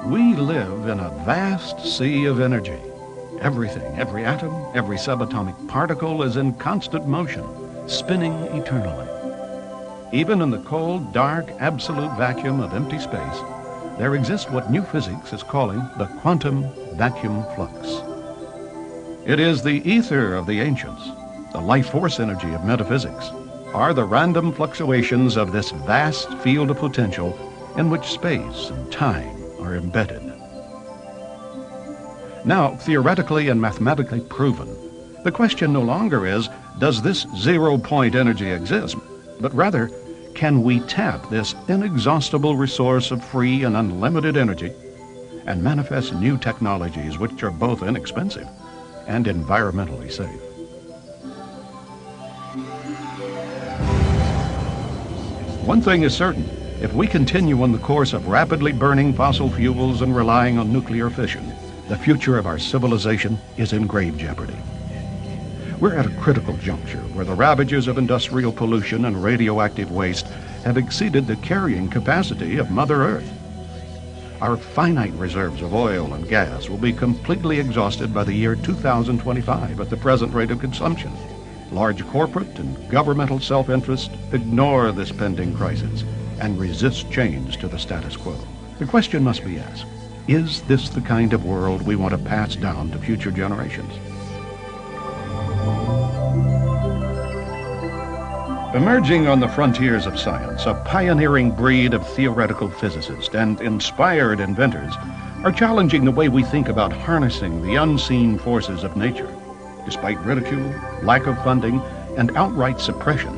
We live in a vast sea of energy. Everything, every atom, every subatomic particle is in constant motion, spinning eternally. Even in the cold, dark, absolute vacuum of empty space, there exists what new physics is calling the quantum vacuum flux. It is the ether of the ancients, the life force energy of metaphysics, are the random fluctuations of this vast field of potential in which space and time are embedded. Now, theoretically and mathematically proven, the question no longer is, does this zero-point energy exist? But rather, can we tap this inexhaustible resource of free and unlimited energy and manifest new technologies which are both inexpensive and environmentally safe? One thing is certain, if we continue on the course of rapidly burning fossil fuels and relying on nuclear fission, the future of our civilization is in grave jeopardy. We're at a critical juncture where the ravages of industrial pollution and radioactive waste have exceeded the carrying capacity of Mother Earth. Our finite reserves of oil and gas will be completely exhausted by the year 2025 at the present rate of consumption. Large corporate and governmental self-interest ignore this pending crisis and resist change to the status quo. The question must be asked, is this the kind of world we want to pass down to future generations? Emerging on the frontiers of science, a pioneering breed of theoretical physicists and inspired inventors are challenging the way we think about harnessing the unseen forces of nature. Despite ridicule, lack of funding, and outright suppression,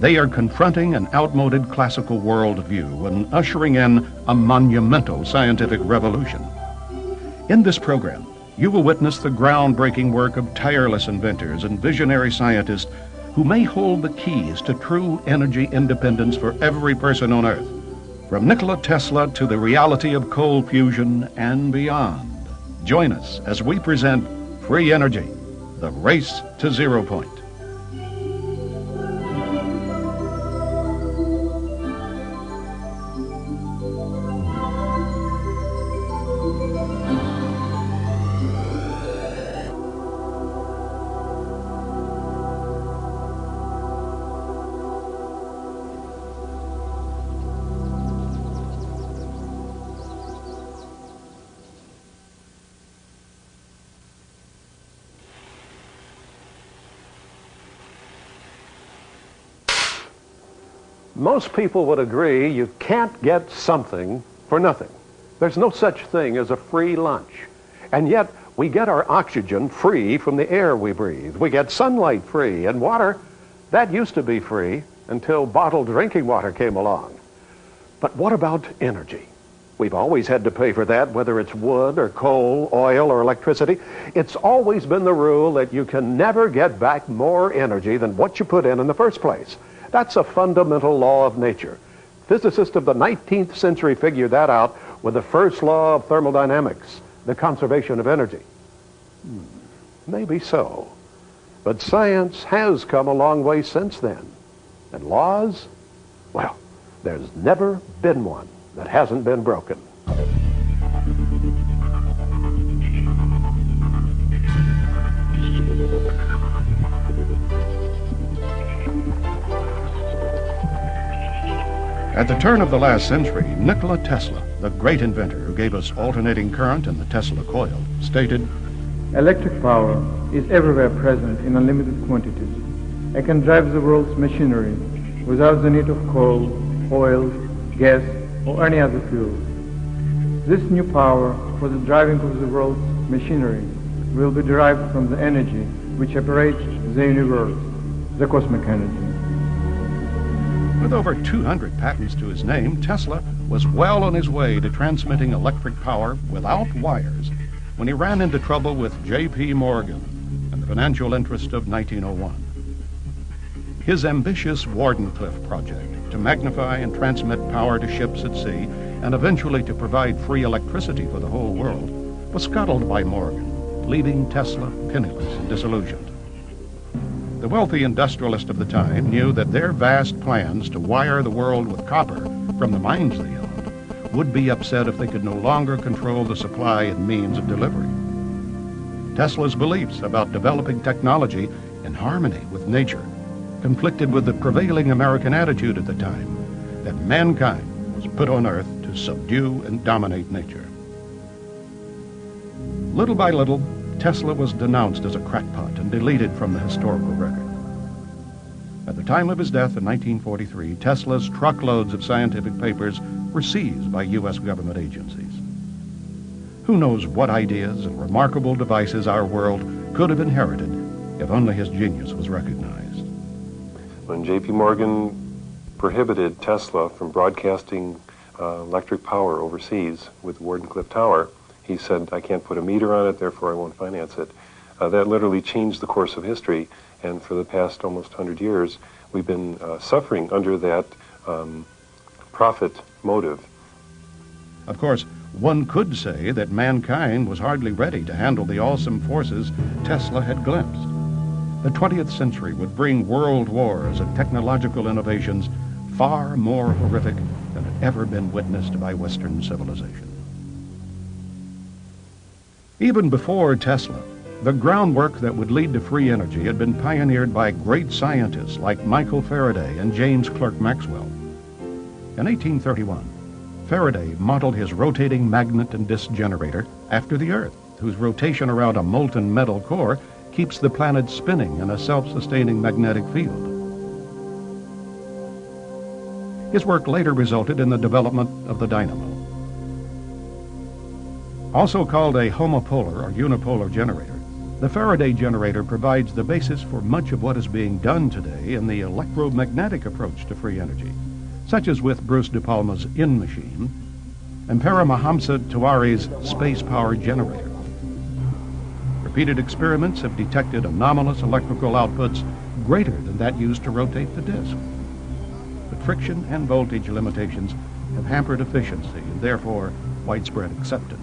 they are confronting an outmoded classical worldview and ushering in a monumental scientific revolution. In this program, you will witness the groundbreaking work of tireless inventors and visionary scientists who may hold the keys to true energy independence for every person on Earth, from Nikola Tesla to the reality of cold fusion and beyond. Join us as we present Free Energy, the race to zero point. Most people would agree you can't get something for nothing. There's no such thing as a free lunch. And yet, we get our oxygen free from the air we breathe. We get sunlight free, and water, that used to be free until bottled drinking water came along. But what about energy? We've always had to pay for that, whether it's wood or coal, oil or electricity. It's always been the rule that you can never get back more energy than what you put in the first place. That's a fundamental law of nature. Physicists of the 19th century figured that out with the first law of thermodynamics, the conservation of energy. Maybe so. But science has come a long way since then. And laws? Well, there's never been one that hasn't been broken. At the turn of the last century, Nikola Tesla, the great inventor who gave us alternating current and the Tesla coil, stated, "Electric power is everywhere present in unlimited quantities. It can drive the world's machinery without the need of coal, oil, gas, or any other fuel. This new power for the driving of the world's machinery will be derived from the energy which operates the universe, the cosmic energy." With over 200 patents to his name, Tesla was well on his way to transmitting electric power without wires when he ran into trouble with J.P. Morgan and the financial interest of 1901. His ambitious Wardenclyffe project to magnify and transmit power to ships at sea and eventually to provide free electricity for the whole world was scuttled by Morgan, leaving Tesla penniless and disillusioned. The wealthy industrialist of the time knew that their vast plans to wire the world with copper from the mines they owned would be upset if they could no longer control the supply and means of delivery. Tesla's beliefs about developing technology in harmony with nature conflicted with the prevailing American attitude at the time that mankind was put on Earth to subdue and dominate nature. Little by little, Tesla was denounced as a crackpot and deleted from the historical record. At the time of his death in 1943, Tesla's truckloads of scientific papers were seized by U.S. government agencies. Who knows what ideas and remarkable devices our world could have inherited if only his genius was recognized. When J.P. Morgan prohibited Tesla from broadcasting electric power overseas with Wardenclyffe Tower, he said, I can't put a meter on it, therefore I won't finance it. That literally changed the course of history, and for the past almost 100 years, we've been suffering under that profit motive. Of course, one could say that mankind was hardly ready to handle the awesome forces Tesla had glimpsed. The 20th century would bring world wars and technological innovations far more horrific than had ever been witnessed by Western civilization. Even before Tesla, the groundwork that would lead to free energy had been pioneered by great scientists like Michael Faraday and James Clerk Maxwell. In 1831, Faraday modeled his rotating magnet and disk generator after the Earth, whose rotation around a molten metal core keeps the planet spinning in a self-sustaining magnetic field. His work later resulted in the development of the dynamo. Also called a homopolar or unipolar generator, the Faraday generator provides the basis for much of what is being done today in the electromagnetic approach to free energy, such as with Bruce De Palma's IN machine and Paramahamsa Tiwari's space power generator. Repeated experiments have detected anomalous electrical outputs greater than that used to rotate the disk. But friction and voltage limitations have hampered efficiency and therefore widespread acceptance.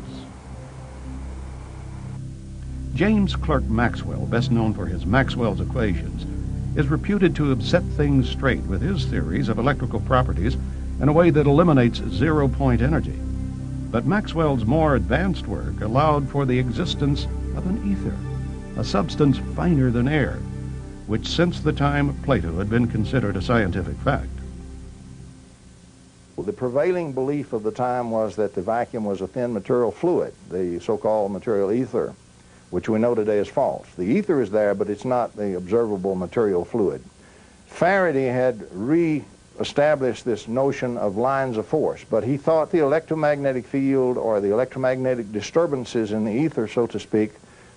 James Clerk Maxwell, best known for his Maxwell's equations, is reputed to have set things straight with his theories of electrical properties in a way that eliminates zero-point energy. But Maxwell's more advanced work allowed for the existence of an ether, a substance finer than air, which since the time of Plato had been considered a scientific fact. The prevailing belief of the time was that the vacuum was a thin material fluid, the so-called material ether, which we know today is false. The ether is there, but it's not the observable material fluid. Faraday had re-established this notion of lines of force, but he thought the electromagnetic field or the electromagnetic disturbances in the ether, so to speak,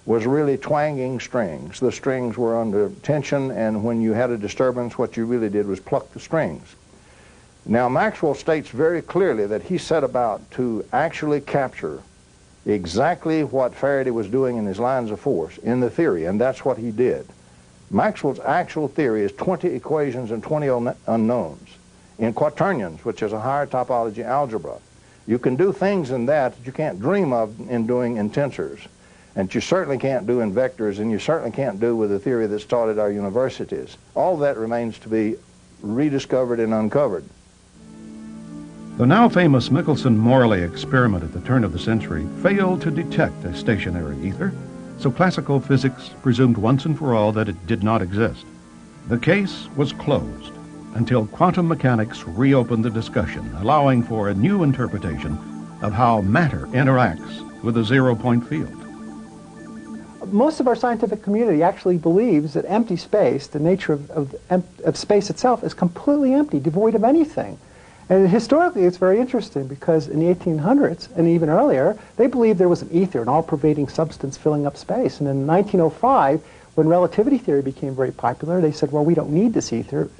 was really twanging strings. The strings were under tension, and when you had a disturbance, what you really did was pluck the strings. Now, Maxwell states very clearly that he set about to actually capture exactly what Faraday was doing in his lines of force in the theory, and that's what he did. Maxwell's actual theory is 20 equations and 20 unknowns in quaternions, which is a higher topology algebra. You can do things in that you can't dream of in doing in tensors, and you certainly can't do in vectors, and you certainly can't do with the theory that's taught at our universities. All that remains to be rediscovered and uncovered. The now famous Michelson-Morley experiment at the turn of the century failed to detect a stationary ether, so classical physics presumed once and for all that it did not exist. The case was closed until quantum mechanics reopened the discussion, allowing for a new interpretation of how matter interacts with a zero-point field. Most of our scientific community actually believes that empty space, the nature of space itself, is completely empty, devoid of anything. And historically, it's very interesting because in the 1800s and even earlier, they believed there was an ether, an all-pervading substance filling up space. And in 1905, when relativity theory became very popular, they said, well, we don't need this ether.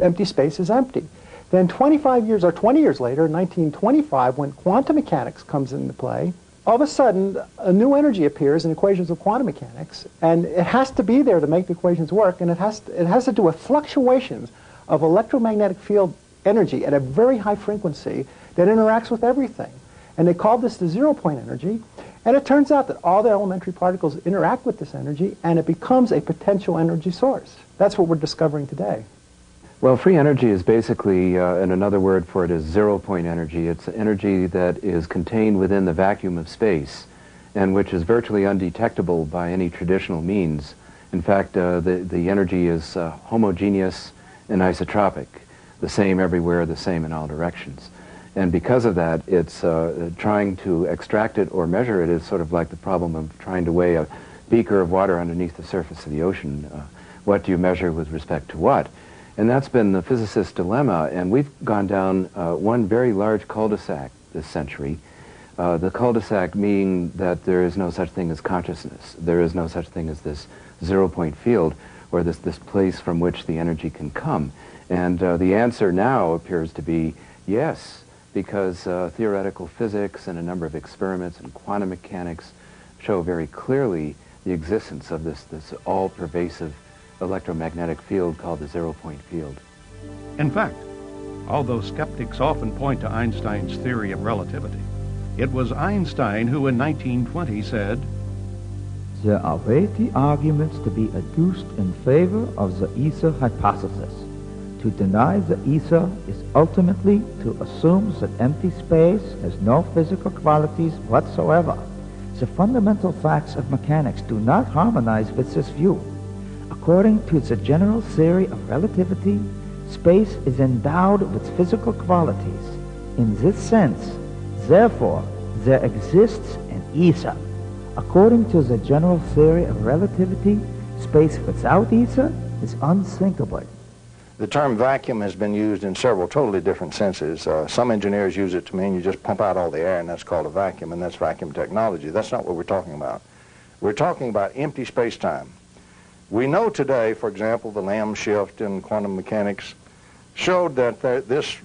Empty space is empty. Then 25 years or 20 years later, in 1925, when quantum mechanics comes into play, all of a sudden, a new energy appears in equations of quantum mechanics, and it has to be there to make the equations work, and it has to do with fluctuations of electromagnetic field energy at a very high frequency that interacts with everything. And they called this the zero-point energy, and it turns out that all the elementary particles interact with this energy, and it becomes a potential energy source. That's what we're discovering today. Well, free energy is basically, and another word for it is zero-point energy. It's energy that is contained within the vacuum of space and which is virtually undetectable by any traditional means. In fact, the energy is homogeneous and isotropic, the same everywhere, the same in all directions. And because of that, it's trying to extract it or measure it is sort of like the problem of trying to weigh a beaker of water underneath the surface of the ocean. What do you measure with respect to what? And that's been the physicist's dilemma, and we've gone down one very large cul-de-sac this century. The cul-de-sac meaning that there is no such thing as consciousness. There is no such thing as this zero-point field or this place from which the energy can come. And the answer now appears to be yes, because theoretical physics and a number of experiments in quantum mechanics show very clearly the existence of this all-pervasive electromagnetic field called the zero-point field. In fact, although skeptics often point to Einstein's theory of relativity, it was Einstein who in 1920 said, "There are weighty arguments to be adduced in favor of the ether hypothesis. To deny the ether is ultimately to assume that empty space has no physical qualities whatsoever. The fundamental facts of mechanics do not harmonize with this view. According to the general theory of relativity, space is endowed with physical qualities. In this sense, therefore, there exists an ether. According to the general theory of relativity, space without ether is unthinkable." The term vacuum has been used in several totally different senses. Some engineers use it to mean you just pump out all the air and that's called a vacuum, and that's vacuum technology. That's not what we're talking about. We're talking about empty space-time. We know today, for example, the Lamb shift in quantum mechanics showed that this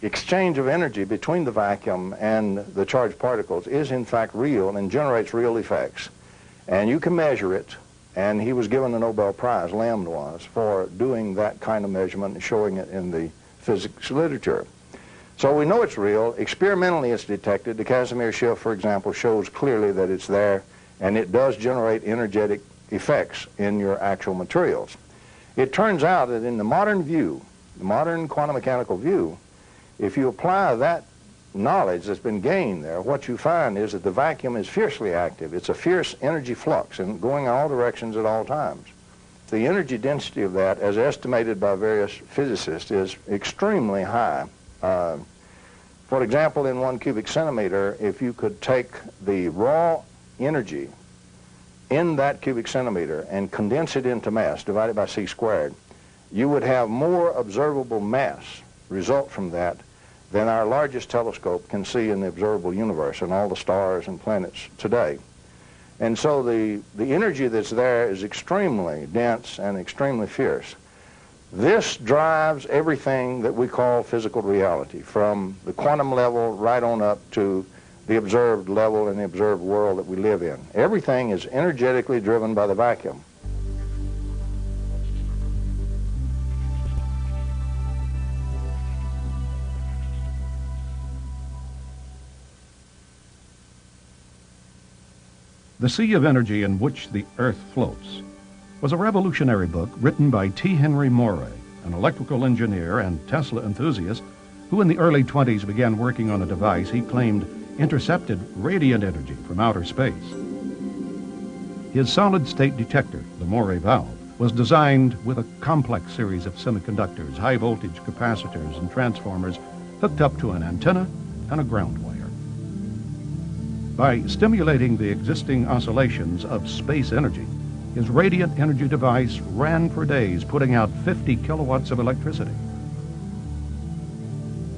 exchange of energy between the vacuum and the charged particles is in fact real and generates real effects. And you can measure it, and he was given the Nobel Prize, Lamb was, for doing that kind of measurement and showing it in the physics literature. So we know it's real. Experimentally it's detected. The Casimir shift, for example, shows clearly that it's there, and it does generate energetic effects in your actual materials. It turns out that in the modern view, the modern quantum mechanical view, if you apply that knowledge that's been gained there, what you find is that the vacuum is fiercely active. It's a fierce energy flux and going in all directions at all times. The energy density of that, as estimated by various physicists, is extremely high. For example, in 1 cubic centimeter, if you could take the raw energy in that cubic centimeter and condense it into mass, divided by c squared, you would have more observable mass result from that than our largest telescope can see in the observable universe and all the stars and planets today. And so the energy that's there is extremely dense and extremely fierce. This drives everything that we call physical reality, from the quantum level right on up to the observed level and the observed world that we live in. Everything is energetically driven by the vacuum. The Sea of Energy in Which the Earth Floats was a revolutionary book written by T. Henry Moray, an electrical engineer and Tesla enthusiast who in the early 20s began working on a device he claimed intercepted radiant energy from outer space. His solid-state detector, the Moray valve, was designed with a complex series of semiconductors, high-voltage capacitors, and transformers hooked up to an antenna and a ground wire. By stimulating the existing oscillations of space energy, his radiant energy device ran for days, putting out 50 kilowatts of electricity.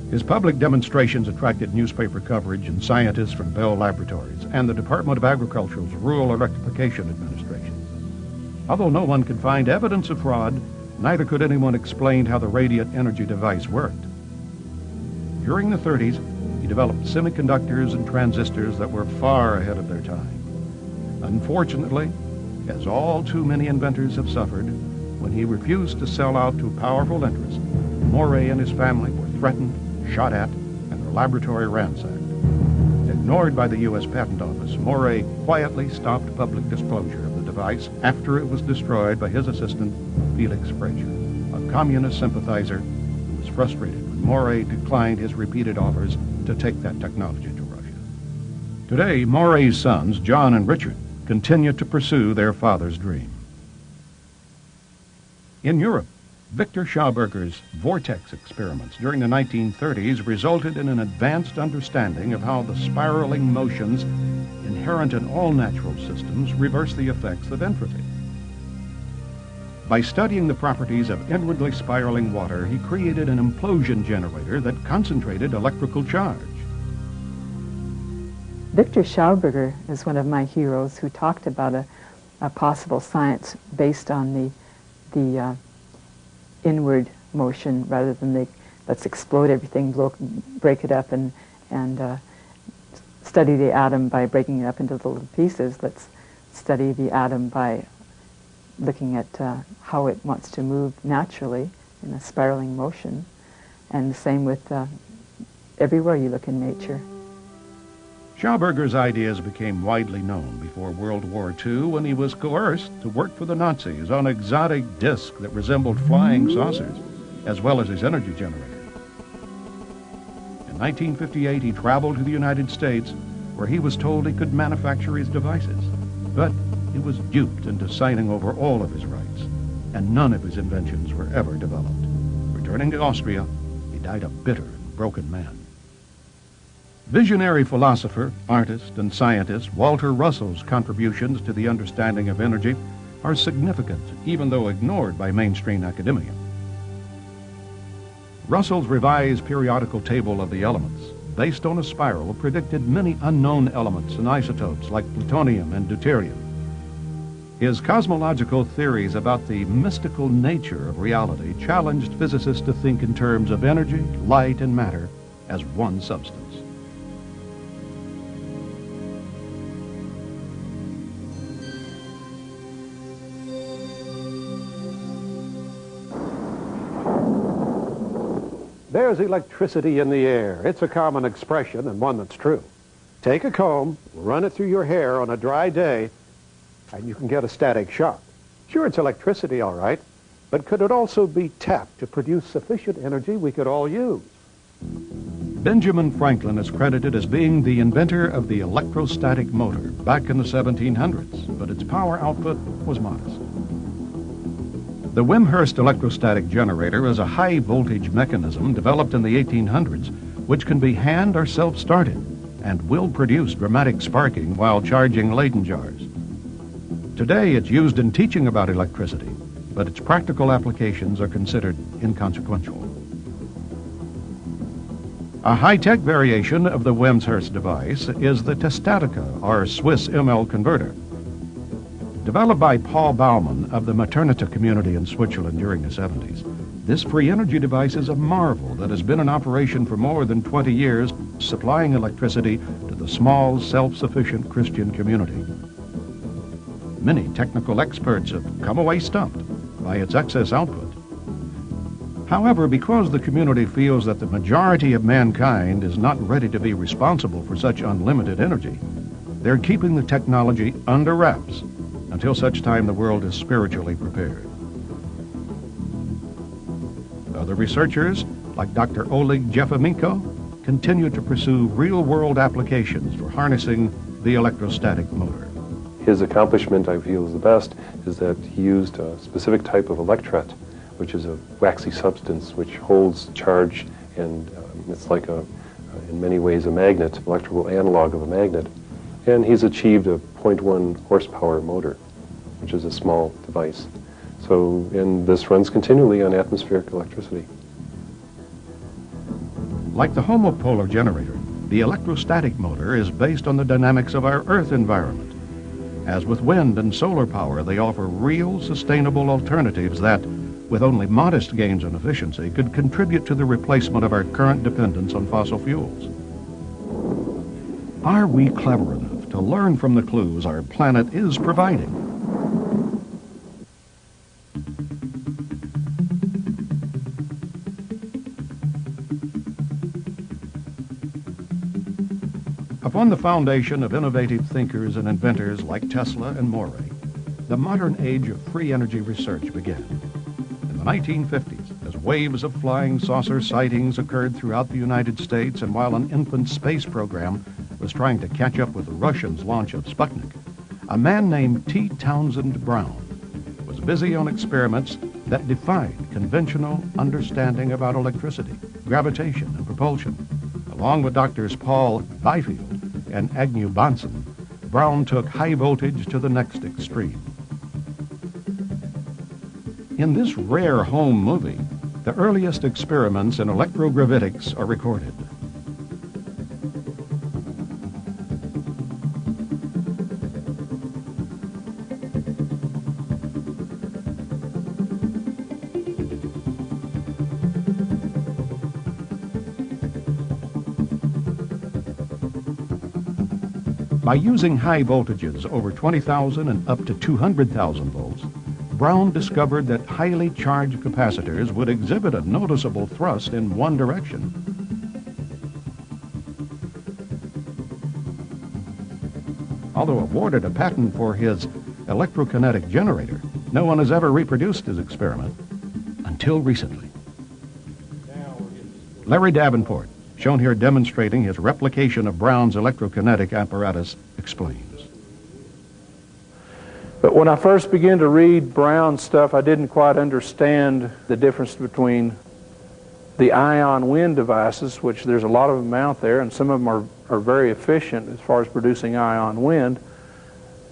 His public demonstrations attracted newspaper coverage and scientists from Bell Laboratories and the Department of Agriculture's Rural Electrification Administration. Although no one could find evidence of fraud, neither could anyone explain how the radiant energy device worked. During the 30s, he developed semiconductors and transistors that were far ahead of their time. Unfortunately, as all too many inventors have suffered, when he refused to sell out to powerful interests, Moray and his family were threatened, shot at, and their laboratory ransacked. Ignored by the U.S. Patent Office, Moray quietly stopped public disclosure of the device after it was destroyed by his assistant, Felix Frazier, a communist sympathizer who was frustrated when Morey declined his repeated offers to take that technology to Russia. Today, Morey's sons, John and Richard, continue to pursue their father's dream. In Europe, Victor Schauberger's vortex experiments during the 1930s resulted in an advanced understanding of how the spiraling motions inherent in all natural systems reverse the effects of entropy. By studying the properties of inwardly spiraling water, he created an implosion generator that concentrated electrical charge. Victor Schauberger is one of my heroes who talked about a possible science based on the inward motion rather than the let's explode everything, break it up and study the atom by breaking it up into little pieces. Let's study the atom by looking at how it wants to move naturally in a spiraling motion. And the same with everywhere you look in nature. Schauberger's ideas became widely known before World War II when he was coerced to work for the Nazis on exotic discs that resembled flying saucers, as well as his energy generator. In 1958, he traveled to the United States, where he was told he could manufacture his devices. But he was duped into signing over all of his rights, and none of his inventions were ever developed. Returning to Austria, he died a bitter and broken man. Visionary philosopher, artist, and scientist Walter Russell's contributions to the understanding of energy are significant, even though ignored by mainstream academia. Russell's revised periodical table of the elements, based on a spiral, predicted many unknown elements and isotopes like plutonium and deuterium. His cosmological theories about the mystical nature of reality challenged physicists to think in terms of energy, light, and matter as one substance. There's electricity in the air. It's a common expression and one that's true. Take a comb, run it through your hair on a dry day, and you can get a static shock. Sure, it's electricity, all right, but could it also be tapped to produce sufficient energy we could all use? Benjamin Franklin is credited as being the inventor of the electrostatic motor back in the 1700s, but its power output was modest. The Wimshurst electrostatic generator is a high-voltage mechanism developed in the 1800s, which can be hand or self-started and will produce dramatic sparking while charging Leyden jars. Today, it's used in teaching about electricity, but its practical applications are considered inconsequential. A high-tech variation of the Wimshurst device is the Testatica, or Swiss ML converter. Developed by Paul Baumann of the Maternita community in Switzerland during the 70s, this free energy device is a marvel that has been in operation for more than 20 years, supplying electricity to the small, self-sufficient Christian community. Many technical experts have come away stumped by its excess output. However, because the community feels that the majority of mankind is not ready to be responsible for such unlimited energy, they're keeping the technology under wraps until such time the world is spiritually prepared. Other researchers, like Dr. Oleg Jefamenko, continue to pursue real-world applications for harnessing the electrostatic motor. His accomplishment, I feel, is the best, is that he used a specific type of electret, which is a waxy substance which holds charge, and it's like in many ways a magnet, electrical analog of a magnet. And he's achieved a 0.1 horsepower motor, which is a small device. So, and this runs continually on atmospheric electricity. Like the homopolar generator, the electrostatic motor is based on the dynamics of our Earth environment. As with wind and solar power, they offer real, sustainable alternatives that, with only modest gains in efficiency, could contribute to the replacement of our current dependence on fossil fuels. Are we clever enough to learn from the clues our planet is providing? Upon the foundation of innovative thinkers and inventors like Tesla and Morey, the modern age of free energy research began. In the 1950s, Waves of flying saucer sightings occurred throughout the United States, and while an infant space program was trying to catch up with the Russians' launch of Sputnik, a man named T. Townsend Brown was busy on experiments that defied conventional understanding about electricity, gravitation, and propulsion. Along with Doctors Paul Byfield and Agnew Bonson, Brown took high voltage to the next extreme. In this rare home movie, the earliest experiments in electrogravitics are recorded. By using high voltages over 20,000 and up to 200,000 volts, Brown discovered that highly charged capacitors would exhibit a noticeable thrust in one direction. Although awarded a patent for his electrokinetic generator, no one has ever reproduced his experiment until recently. Larry Davenport, shown here demonstrating his replication of Brown's electrokinetic apparatus, explains. But when I first began to read Brown's stuff, I didn't quite understand the difference between the ion wind devices, which there's a lot of them out there, and some of them are very efficient as far as producing ion wind,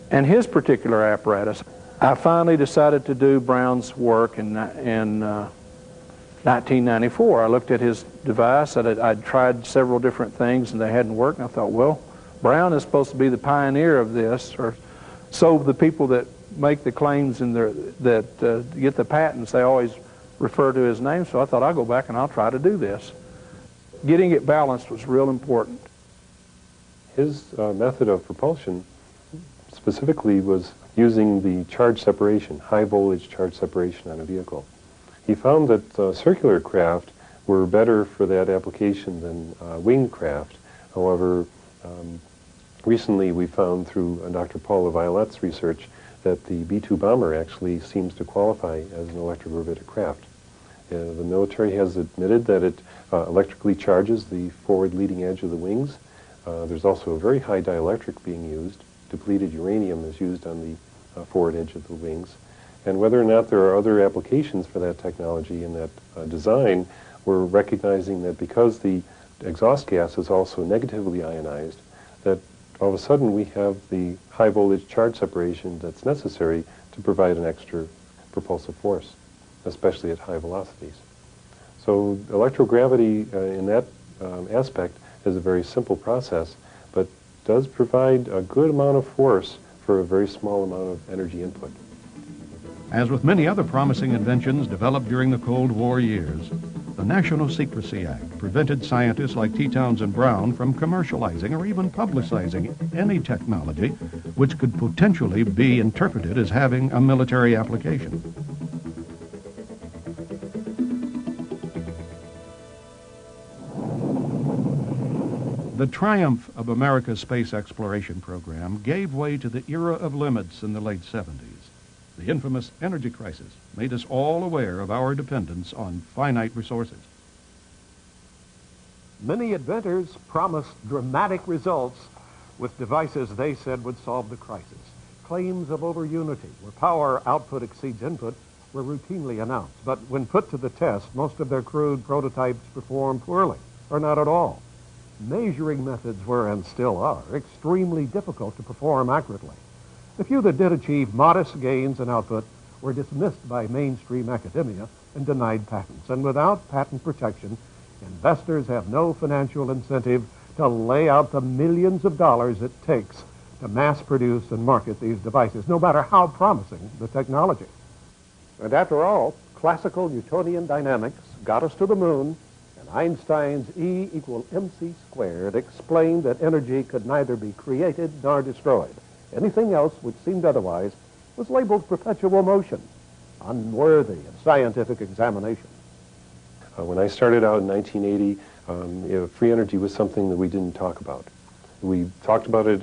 and his particular apparatus. I finally decided to do Brown's work in 1994. I looked at his device. I'd tried several different things, and they hadn't worked, and I thought, well, Brown is supposed to be the pioneer of this, or so the people that make the claims in that get the patents, they always refer to his name, so I thought I'll go back and I'll try to do this. Getting it balanced was real important. His method of propulsion specifically was using the charge separation, high voltage charge separation on a vehicle. He found that circular craft were better for that application than winged craft. However, recently we found through Dr. Paul LaViolette's research that the B-2 bomber actually seems to qualify as an electrogravitic craft. The military has admitted that it electrically charges the forward leading edge of the wings. There's also a very high dielectric being used. Depleted uranium is used on the forward edge of the wings. And whether or not there are other applications for that technology and that design, we're recognizing that because the exhaust gas is also negatively ionized, that all of a sudden we have the high voltage charge separation that's necessary to provide an extra propulsive force, especially at high velocities. So electrogravity in that aspect is a very simple process, but does provide a good amount of force for a very small amount of energy input. As with many other promising inventions developed during the Cold War years, the National Secrecy Act prevented scientists like T. Townsend Brown from commercializing or even publicizing any technology which could potentially be interpreted as having a military application. The triumph of America's space exploration program gave way to the era of limits in the late 70s. The infamous energy crisis made us all aware of our dependence on finite resources. Many inventors promised dramatic results with devices they said would solve the crisis. Claims of over-unity, where power output exceeds input, were routinely announced. But when put to the test, most of their crude prototypes performed poorly, or not at all. Measuring methods were, and still are, extremely difficult to perform accurately. The few that did achieve modest gains in output were dismissed by mainstream academia and denied patents. And without patent protection, investors have no financial incentive to lay out the millions of dollars it takes to mass produce and market these devices, no matter how promising the technology. And after all, classical Newtonian dynamics got us to the moon, and Einstein's E equal mc squared explained that energy could neither be created nor destroyed. Anything else which seemed otherwise was labeled perpetual motion, unworthy of scientific examination. When I started out in 1980, free energy was something that we didn't talk about. We talked about it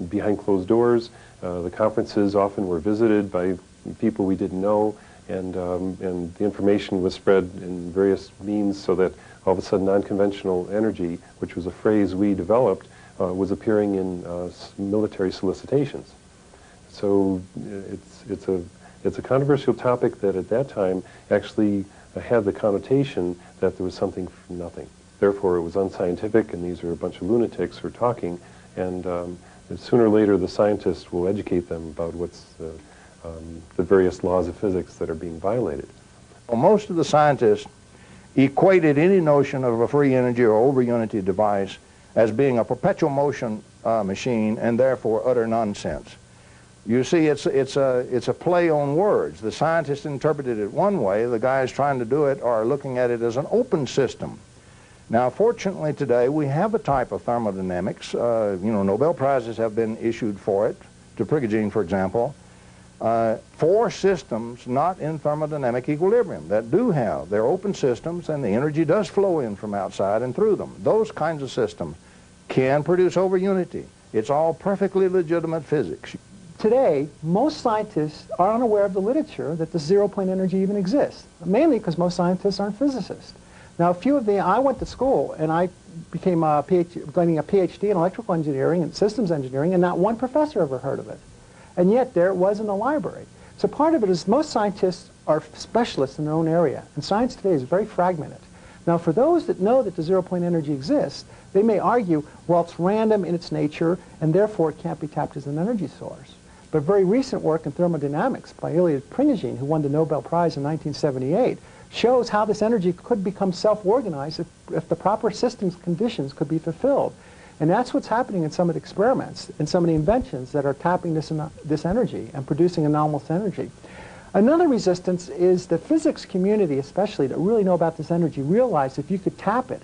behind closed doors. The conferences often were visited by people we didn't know, and the information was spread in various means so that all of a sudden non-conventional energy, which was a phrase we developed, was appearing in military solicitations. So it's a controversial topic that at that time actually had the connotation that there was something from nothing. Therefore, it was unscientific, and these are a bunch of lunatics who are talking, and sooner or later the scientists will educate them about what's the various laws of physics that are being violated. Well, most of the scientists equated any notion of a free energy or over-unity device as being a perpetual motion machine and therefore utter nonsense. You see, it's a play on words. The scientists interpreted it one way, the guys trying to do it are looking at it as an open system. Now, fortunately today, we have a type of thermodynamics. Nobel Prizes have been issued for it, to Prigogine, for example, for systems not in thermodynamic equilibrium that do have. They're open systems, and the energy does flow in from outside and through them. Those kinds of systems can produce over-unity. It's all perfectly legitimate physics. Today, most scientists are unaware of the literature that the zero-point energy even exists, mainly because most scientists aren't physicists. Now, I went to school and I became getting a PhD in electrical engineering and systems engineering, and not one professor ever heard of it. And yet there it was in the library. So part of it is most scientists are specialists in their own area, and science today is very fragmented. Now, for those that know that the zero-point energy exists, they may argue, well, it's random in its nature, and therefore it can't be tapped as an energy source. But very recent work in thermodynamics by Ilya Prigogine, who won the Nobel Prize in 1978, shows how this energy could become self-organized if the proper systems conditions could be fulfilled. And that's what's happening in some of the experiments and some of the inventions that are tapping this energy and producing anomalous energy. Another resistance is the physics community, especially, that really know about this energy, realize if you could tap it,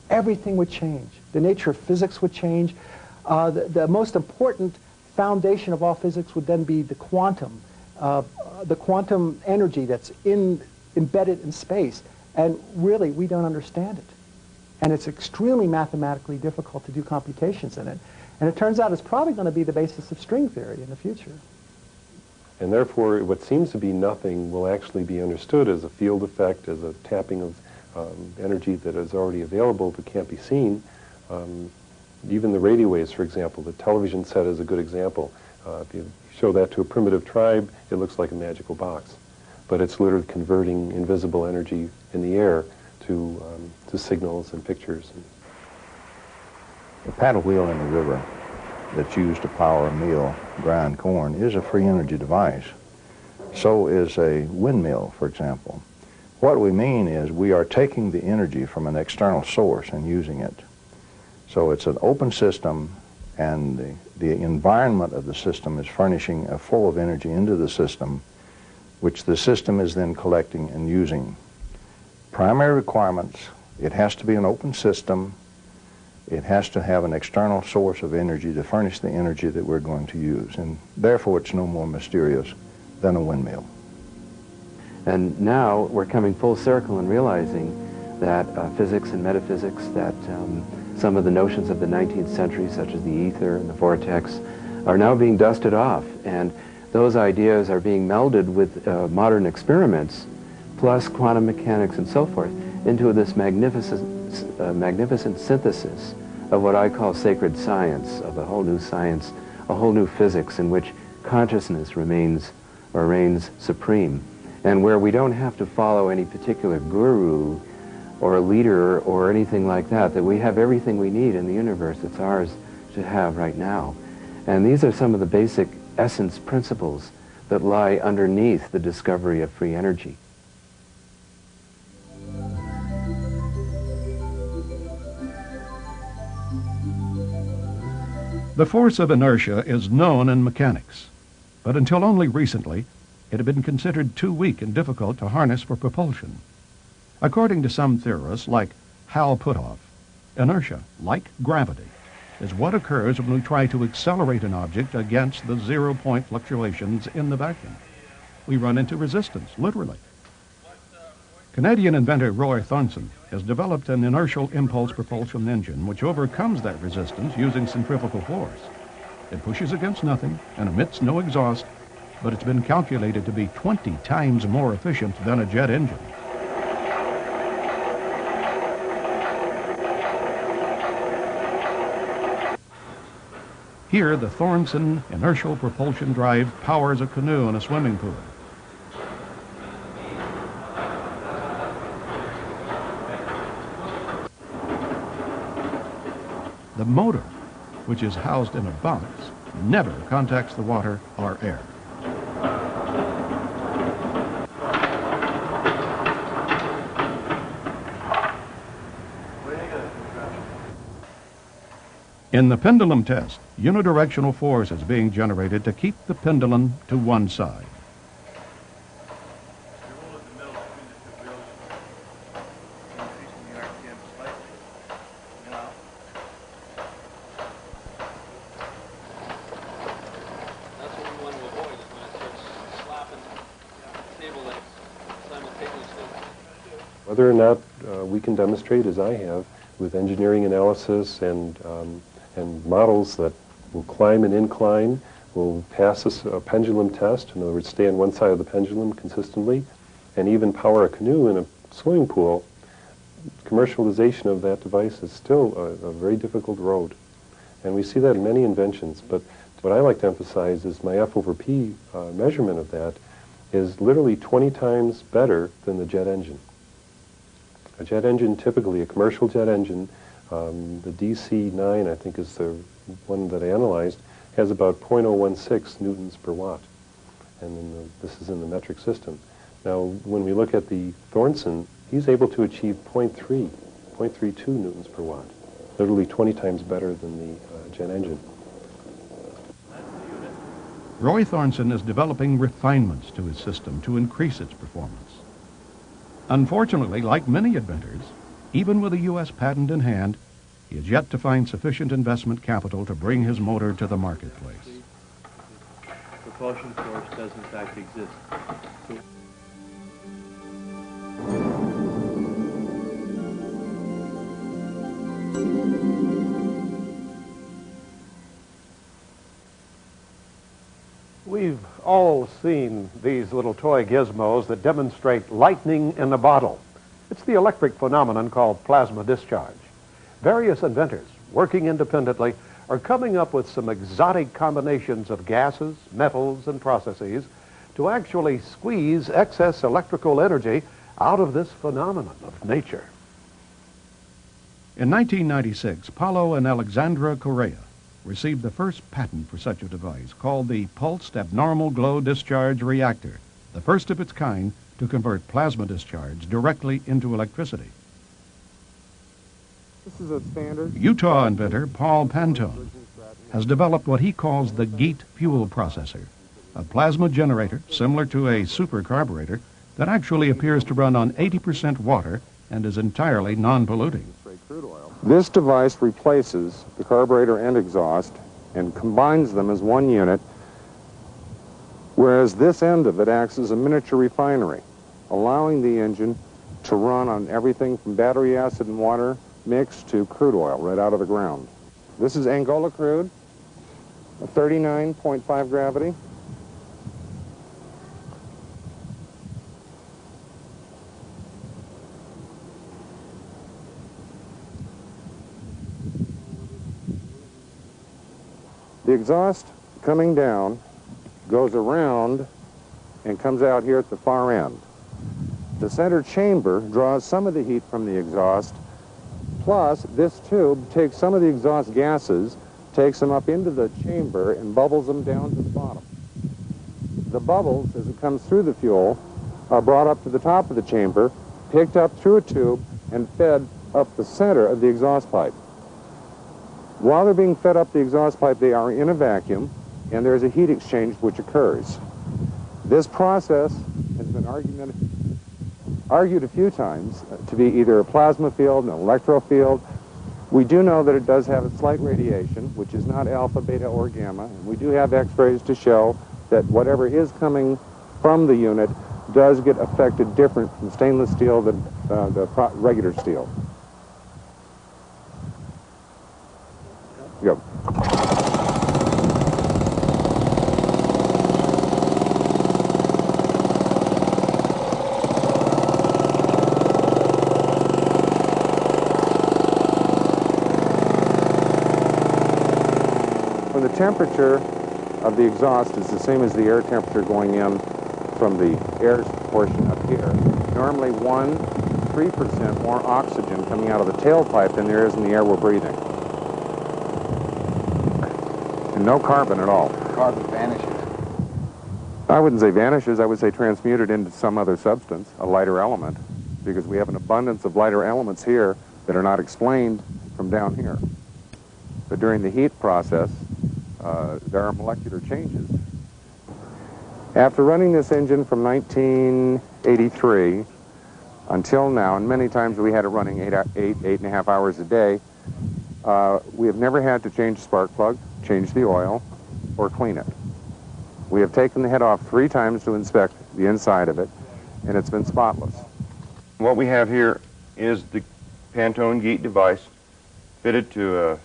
everything would change. The nature of physics would change. The most important foundation of all physics would then be the quantum energy that's embedded in space. And really, we don't understand it. And it's extremely mathematically difficult to do computations in it. And it turns out it's probably going to be the basis of string theory in the future. And therefore, what seems to be nothing will actually be understood as a field effect, as a tapping of energy that is already available but can't be seen. Even the radio waves, for example, the television set is a good example. If you show that to a primitive tribe, it looks like a magical box. But it's literally converting invisible energy in the air to signals and pictures. The paddle wheel in the river that's used to power a mill, grind corn, is a free energy device. So is a windmill, for example. What we mean is we are taking the energy from an external source and using it. So it's an open system, and the environment of the system is furnishing a flow of energy into the system, which the system is then collecting and using. Primary requirements: it has to be an open system, it has to have an external source of energy to furnish the energy that we're going to use, and therefore it's no more mysterious than a windmill. And now we're coming full circle and realizing that physics and metaphysics, that some of the notions of the 19th century, such as the ether and the vortex, are now being dusted off, and those ideas are being melded with modern experiments, plus quantum mechanics and so forth, into this magnificent synthesis of what I call sacred science, of a whole new science, a whole new physics in which consciousness reigns supreme, and where we don't have to follow any particular guru or a leader or anything like that, that we have everything we need in the universe. It's ours to have right now. And these are some of the basic essence principles that lie underneath the discovery of free energy. The force of inertia is known in mechanics, but until only recently, it had been considered too weak and difficult to harness for propulsion. According to some theorists, like Hal Puthoff, inertia, like gravity, is what occurs when we try to accelerate an object against the zero-point fluctuations in the vacuum. We run into resistance, literally. Canadian inventor Roy Thornton has developed an inertial impulse propulsion engine which overcomes that resistance using centrifugal force. It pushes against nothing and emits no exhaust, but it's been calculated to be 20 times more efficient than a jet engine. Here, the Thornton inertial propulsion drive powers a canoe in a swimming pool. The motor, which is housed in a box, never contacts the water or air. In the pendulum test, unidirectional force is being generated to keep the pendulum to one side. Whether or not we can demonstrate, as I have, with engineering analysis and models that will climb an incline, will pass a pendulum test, in other words, stay on one side of the pendulum consistently, and even power a canoe in a swimming pool, commercialization of that device is still a very difficult road. And we see that in many inventions, but what I like to emphasize is my F over P measurement of that is literally 20 times better than the jet engine. A jet engine, typically a commercial jet engine, the DC-9, I think is the one that I analyzed, has about 0.016 newtons per watt. And then this is in the metric system. Now, when we look at the Thornton, he's able to achieve 0.32 newtons per watt, literally 20 times better than the jet engine. Roy Thornton is developing refinements to his system to increase its performance. Unfortunately, like many inventors, even with a U.S. patent in hand, he has yet to find sufficient investment capital to bring his motor to the marketplace. Propulsion force does in fact exist. We've all seen these little toy gizmos that demonstrate lightning in a bottle. It's the electric phenomenon called plasma discharge. Various inventors, working independently, are coming up with some exotic combinations of gases, metals, and processes to actually squeeze excess electrical energy out of this phenomenon of nature. In 1996, Paulo and Alexandra Correa received the first patent for such a device called the Pulsed Abnormal Glow Discharge Reactor, the first of its kind to convert plasma discharge directly into electricity. This is a standard. Utah inventor Paul Pantone has developed what he calls the GEAT fuel processor, a plasma generator similar to a supercarburetor that actually appears to run on 80% water and is entirely non-polluting. This device replaces the carburetor and exhaust and combines them as one unit, whereas this end of it acts as a miniature refinery, allowing the engine to run on everything from battery acid and water mixed to crude oil right out of the ground. This is Angola crude, a 39.5 gravity. The exhaust coming down goes around and comes out here at the far end. The center chamber draws some of the heat from the exhaust, plus this tube takes some of the exhaust gases, takes them up into the chamber and bubbles them down to the bottom. The bubbles, as it comes through the fuel, are brought up to the top of the chamber, picked up through a tube, and fed up the center of the exhaust pipe. While they're being fed up the exhaust pipe, they are in a vacuum, and there's a heat exchange which occurs. This process has been argued a few times to be either a plasma field, an electro field. We do know that it does have a slight radiation, which is not alpha, beta, or gamma, and we do have x-rays to show that whatever is coming from the unit does get affected different from stainless steel than the regular steel. Go. when the temperature of the exhaust is the same as the air temperature going in from the air portion up here, normally 3% more oxygen coming out of the tailpipe than there is in the air we're breathing. And no carbon at all. Carbon vanishes. I wouldn't say vanishes, I would say transmuted into some other substance, a lighter element, because we have an abundance of lighter elements here that are not explained from down here. But during the heat process, there are molecular changes. After running this engine from 1983 until now, and many times we had it running 8.5 hours a day, we have never had to change the spark plug, change the oil, or clean it. We have taken the head off 3 times to inspect the inside of it, and it's been spotless. What we have here is the Pantone Geet device fitted to a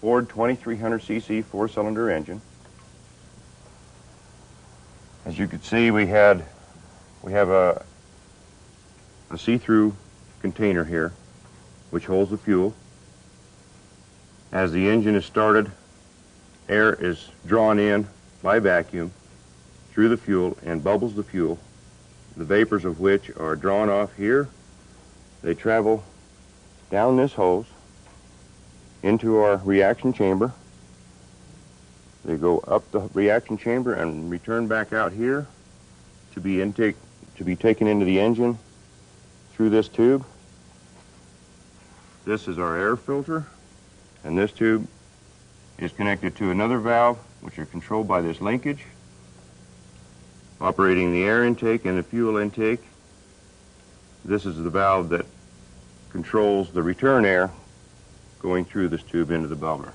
Ford 2300cc 4-cylinder engine. As you can see, we have a see-through container here which holds the fuel. As the engine is started, air is drawn in by vacuum through the fuel and bubbles the fuel, the vapors of which are drawn off here. They travel down this hose into our reaction chamber. They go up the reaction chamber and return back out here to be taken into the engine through this tube. This is our air filter, and this tube is connected to another valve, which are controlled by this linkage, operating the air intake and the fuel intake. This is the valve that controls the return air going through this tube into the bubbler.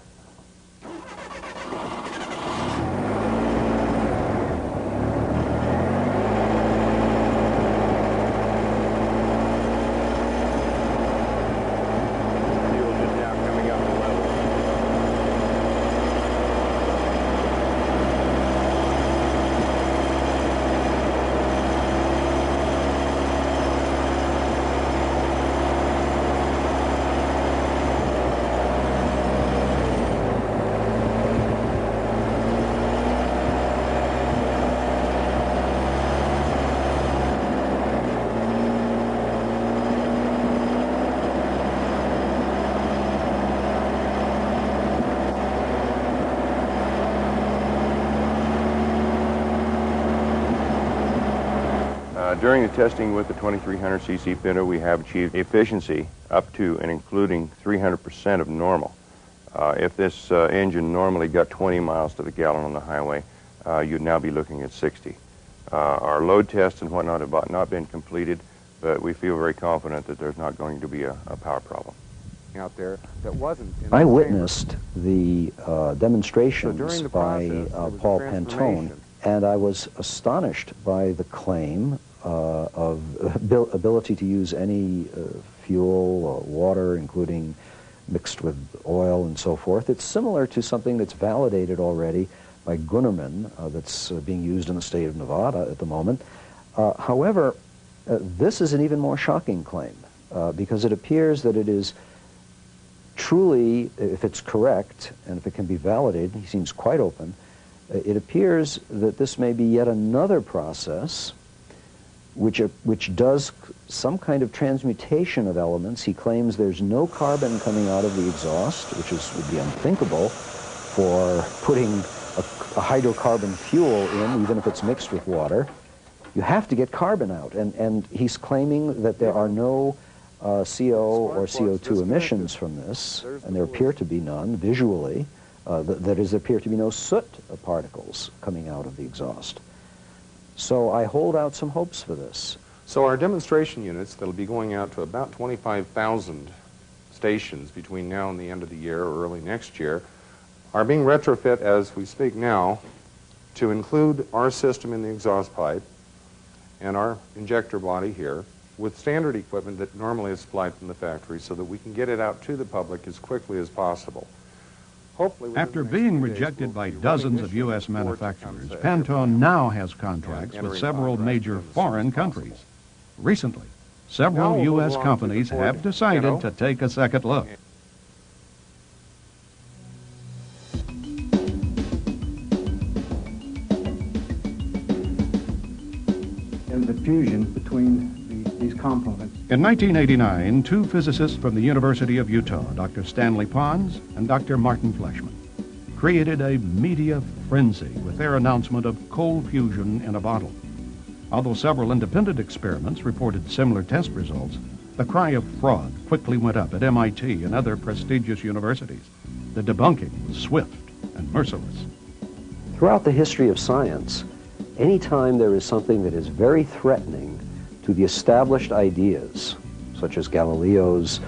During the testing with the 2300cc Pinto, we have achieved efficiency up to and including 300% of normal. If this engine normally got 20 miles to the gallon on the highway, you'd now be looking at 60. Our load tests and whatnot have not been completed, but we feel very confident that there's not going to be a power problem out there that wasn't. I witnessed the demonstrations by Paul Pantone, and I was astonished by the claim of ability to use any fuel or water, including mixed with oil and so forth. It's similar to something that's validated already by Gunnerman, that's being used in the state of Nevada at the moment. However, this is an even more shocking claim, because it appears that it is truly, if it's correct, and if it can be validated, he seems quite open, it appears that this may be yet another process which does some kind of transmutation of elements. He claims there's no carbon coming out of the exhaust, which would be unthinkable for putting a hydrocarbon fuel in, even if it's mixed with water. You have to get carbon out, and he's claiming that there are no CO or CO2 emissions from this, and there appear to be none visually. That is, there appear to be no soot particles coming out of the exhaust. So I hold out some hopes for this. So our demonstration units that'll be going out to about 25,000 stations between now and the end of the year or early next year are being retrofit as we speak now to include our system in the exhaust pipe and our injector body here with standard equipment that normally is supplied from the factory so that we can get it out to the public as quickly as possible. After being rejected by dozens of U.S. manufacturers, Pantone now has contracts with several major foreign countries. Recently, several U.S. companies have decided to take a second look. fusion between these components. In 1989, two physicists from the University of Utah, Dr. Stanley Pons and Dr. Martin Fleischmann, created a media frenzy with their announcement of cold fusion in a bottle. Although several independent experiments reported similar test results, the cry of fraud quickly went up at MIT and other prestigious universities. The debunking was swift and merciless. Throughout the history of science, anytime there is something that is very threatening to the established ideas, such as Galileo's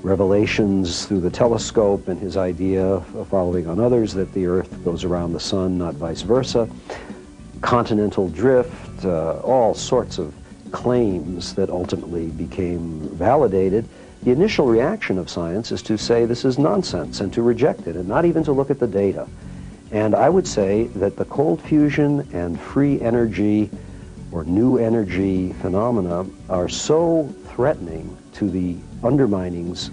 revelations through the telescope and his idea, following on others, that the Earth goes around the sun, not vice versa, continental drift, all sorts of claims that ultimately became validated, the initial reaction of science is to say this is nonsense and to reject it and not even to look at the data. And I would say that the cold fusion and free energy or new energy phenomena are so threatening to the underpinnings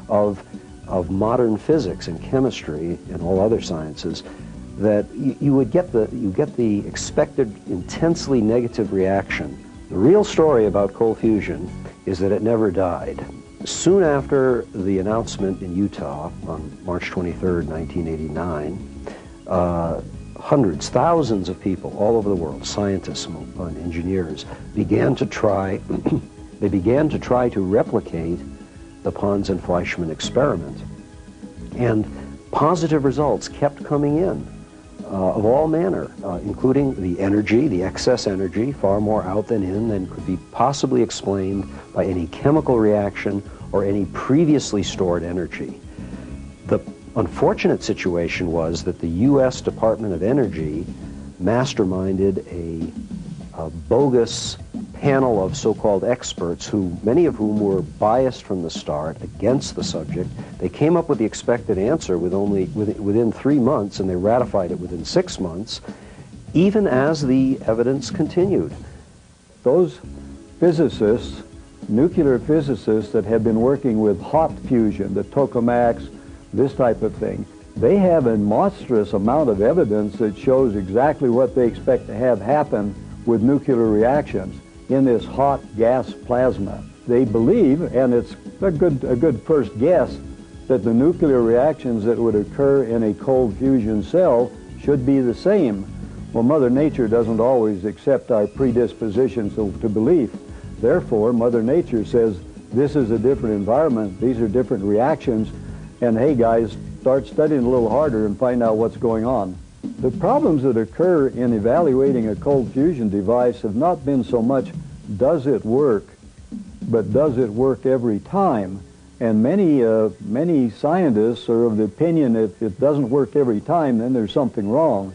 of modern physics and chemistry and all other sciences that you get the expected intensely negative reaction. The real story about cold fusion is that it never died. Soon after the announcement in Utah on March 23rd, 1989, hundreds, thousands of people all over the world, scientists and engineers, began to try to replicate the Pons and Fleischmann experiment. And positive results kept coming in of all manner, including the energy, the excess energy, far more out than in than could be possibly explained by any chemical reaction or any previously stored energy. The unfortunate situation was that the U.S. Department of Energy masterminded a bogus panel of so-called experts, many of whom were biased from the start against the subject. They came up with the expected answer within 3 months, and they ratified it within 6 months, even as the evidence continued. Those physicists, nuclear physicists that have been working with hot fusion, the tokamaks, this type of thing, they have a monstrous amount of evidence that shows exactly what they expect to have happen with nuclear reactions in this hot gas plasma. They believe, and it's a good first guess, that the nuclear reactions that would occur in a cold fusion cell should be the same. Well, Mother Nature doesn't always accept our predispositions to belief. Therefore, Mother Nature says, this is a different environment, these are different reactions, and hey guys, start studying a little harder and find out what's going on. The problems that occur in evaluating a cold fusion device have not been so much, does it work, but does it work every time? And many scientists are of the opinion if it doesn't work every time, then there's something wrong.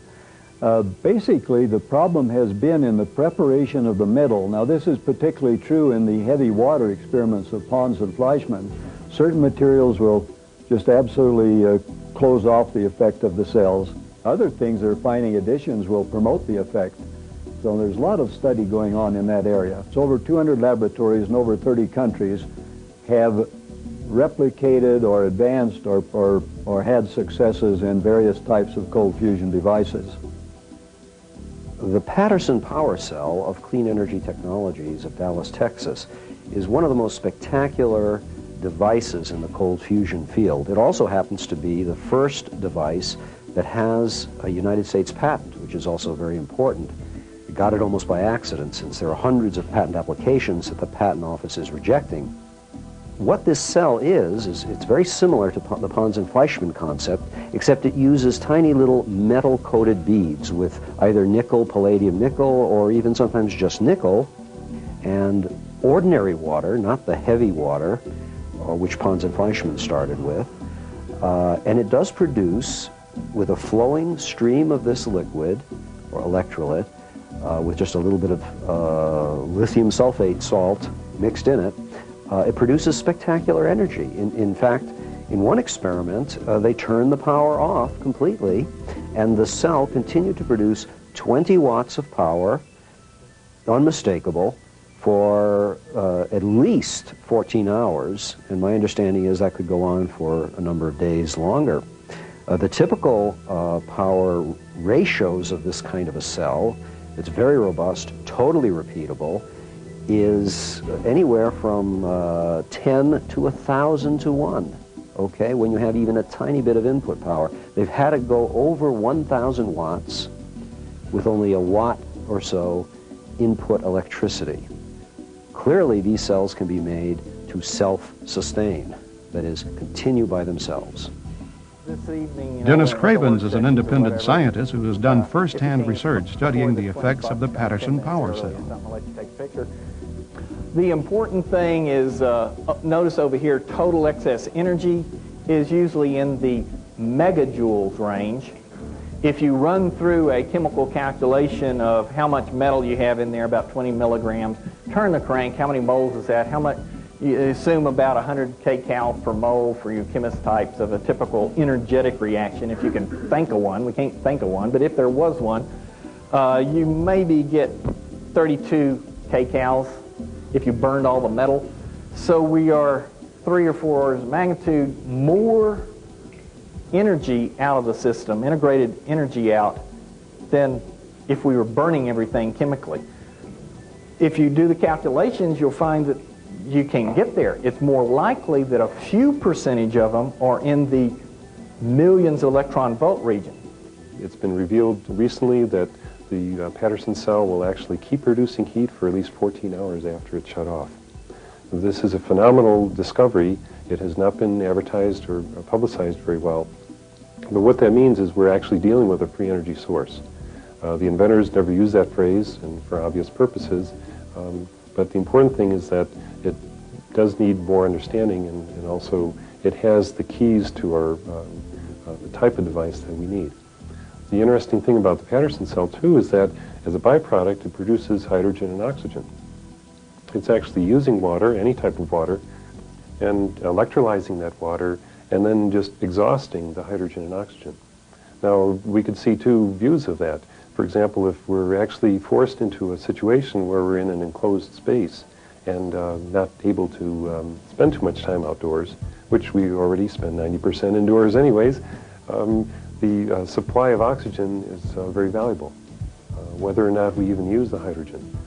Basically, the problem has been in the preparation of the metal. Now, this is particularly true in the heavy water experiments of Pons and Fleischmann. Certain materials will just absolutely close off the effect of the cells. Other things, they're finding additions will promote the effect. So there's a lot of study going on in that area. It's over 200 laboratories in over 30 countries have replicated or advanced or had successes in various types of cold fusion devices. The Patterson Power Cell of Clean Energy Technologies of Dallas, Texas, is one of the most spectacular devices in the cold fusion field. It also happens to be the first device that has a United States patent, which is also very important. We got it almost by accident, since there are hundreds of patent applications that the patent office is rejecting. What this cell is it's very similar to the Pons and Fleischmann concept, except it uses tiny little metal-coated beads with either nickel, palladium nickel, or even sometimes just nickel, and ordinary water, not the heavy water, which Pons and Fleischmann started with. And it does produce, with a flowing stream of this liquid, or electrolyte, with just a little bit of lithium sulfate salt mixed in it, it produces spectacular energy. In fact, in one experiment, they turned the power off completely, and the cell continued to produce 20 watts of power, unmistakable, for at least 14 hours, and my understanding is that could go on for a number of days longer. The typical power ratios of this kind of a cell that's very robust, totally repeatable, is anywhere from 10 to 1,000 to 1. Okay, when you have even a tiny bit of input power. They've had to go over 1,000 watts with only a watt or so input electricity. Clearly, these cells can be made to self-sustain, that is, continue by themselves. Dennis Cravens is an independent scientist who has done first-hand research studying the effects of the Patterson power cell. The important thing is, notice over here, total excess energy is usually in the megajoules range. If you run through a chemical calculation of how much metal you have in there, about 20 milligrams, turn the crank, how many moles is that? How much? You assume about 100 kcal per mole for you chemist types of a typical energetic reaction, if you can think of one. We can't think of one, but if there was one, you maybe get 32 kcals if you burned all the metal. So we are 3 or 4 orders of magnitude more energy out of the system, integrated energy out, than if we were burning everything chemically. If you do the calculations, you'll find that you can get there. It's more likely that a few percentage of them are in the millions of electron volt region. It's been revealed recently that the Patterson cell will actually keep producing heat for at least 14 hours after it's shut off. This is a phenomenal discovery. It has not been advertised or publicized very well. But what that means is we're actually dealing with a free energy source. The inventors never use that phrase, and for obvious purposes, but the important thing is that it does need more understanding, and also it has the keys to our the type of device that we need. The interesting thing about the Patterson cell, too, is that as a byproduct, it produces hydrogen and oxygen. It's actually using water, any type of water, and electrolyzing that water, and then just exhausting the hydrogen and oxygen. Now, we could see two views of that. For example, if we're actually forced into a situation where we're in an enclosed space and not able to spend too much time outdoors, which we already spend 90% indoors anyways, the supply of oxygen is very valuable, whether or not we even use the hydrogen.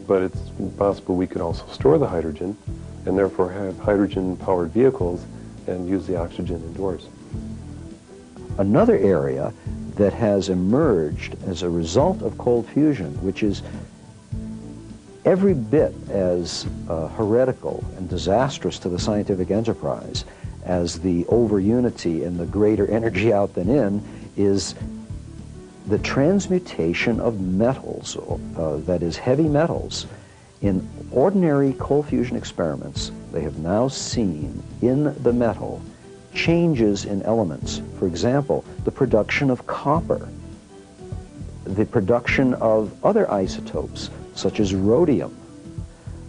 But it's possible we could also store the hydrogen and therefore have hydrogen-powered vehicles and use the oxygen indoors. Another area that has emerged as a result of cold fusion, which is every bit as heretical and disastrous to the scientific enterprise as the over-unity and the greater energy out than in, is the transmutation of metals, that is, heavy metals. In ordinary cold fusion experiments, they have now seen in the metal changes in elements. For example, the production of copper, the production of other isotopes, such as rhodium,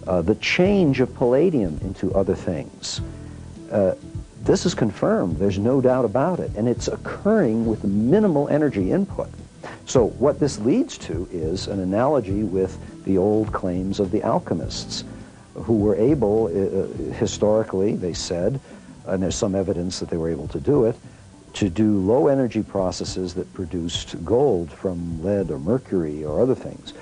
the change of palladium into other things. This is confirmed, there's no doubt about it, and it's occurring with minimal energy input. So what this leads to is an analogy with the old claims of the alchemists, who were able, historically, they said, and there's some evidence that they were able to do it, to do low energy processes that produced gold from lead or mercury or other things.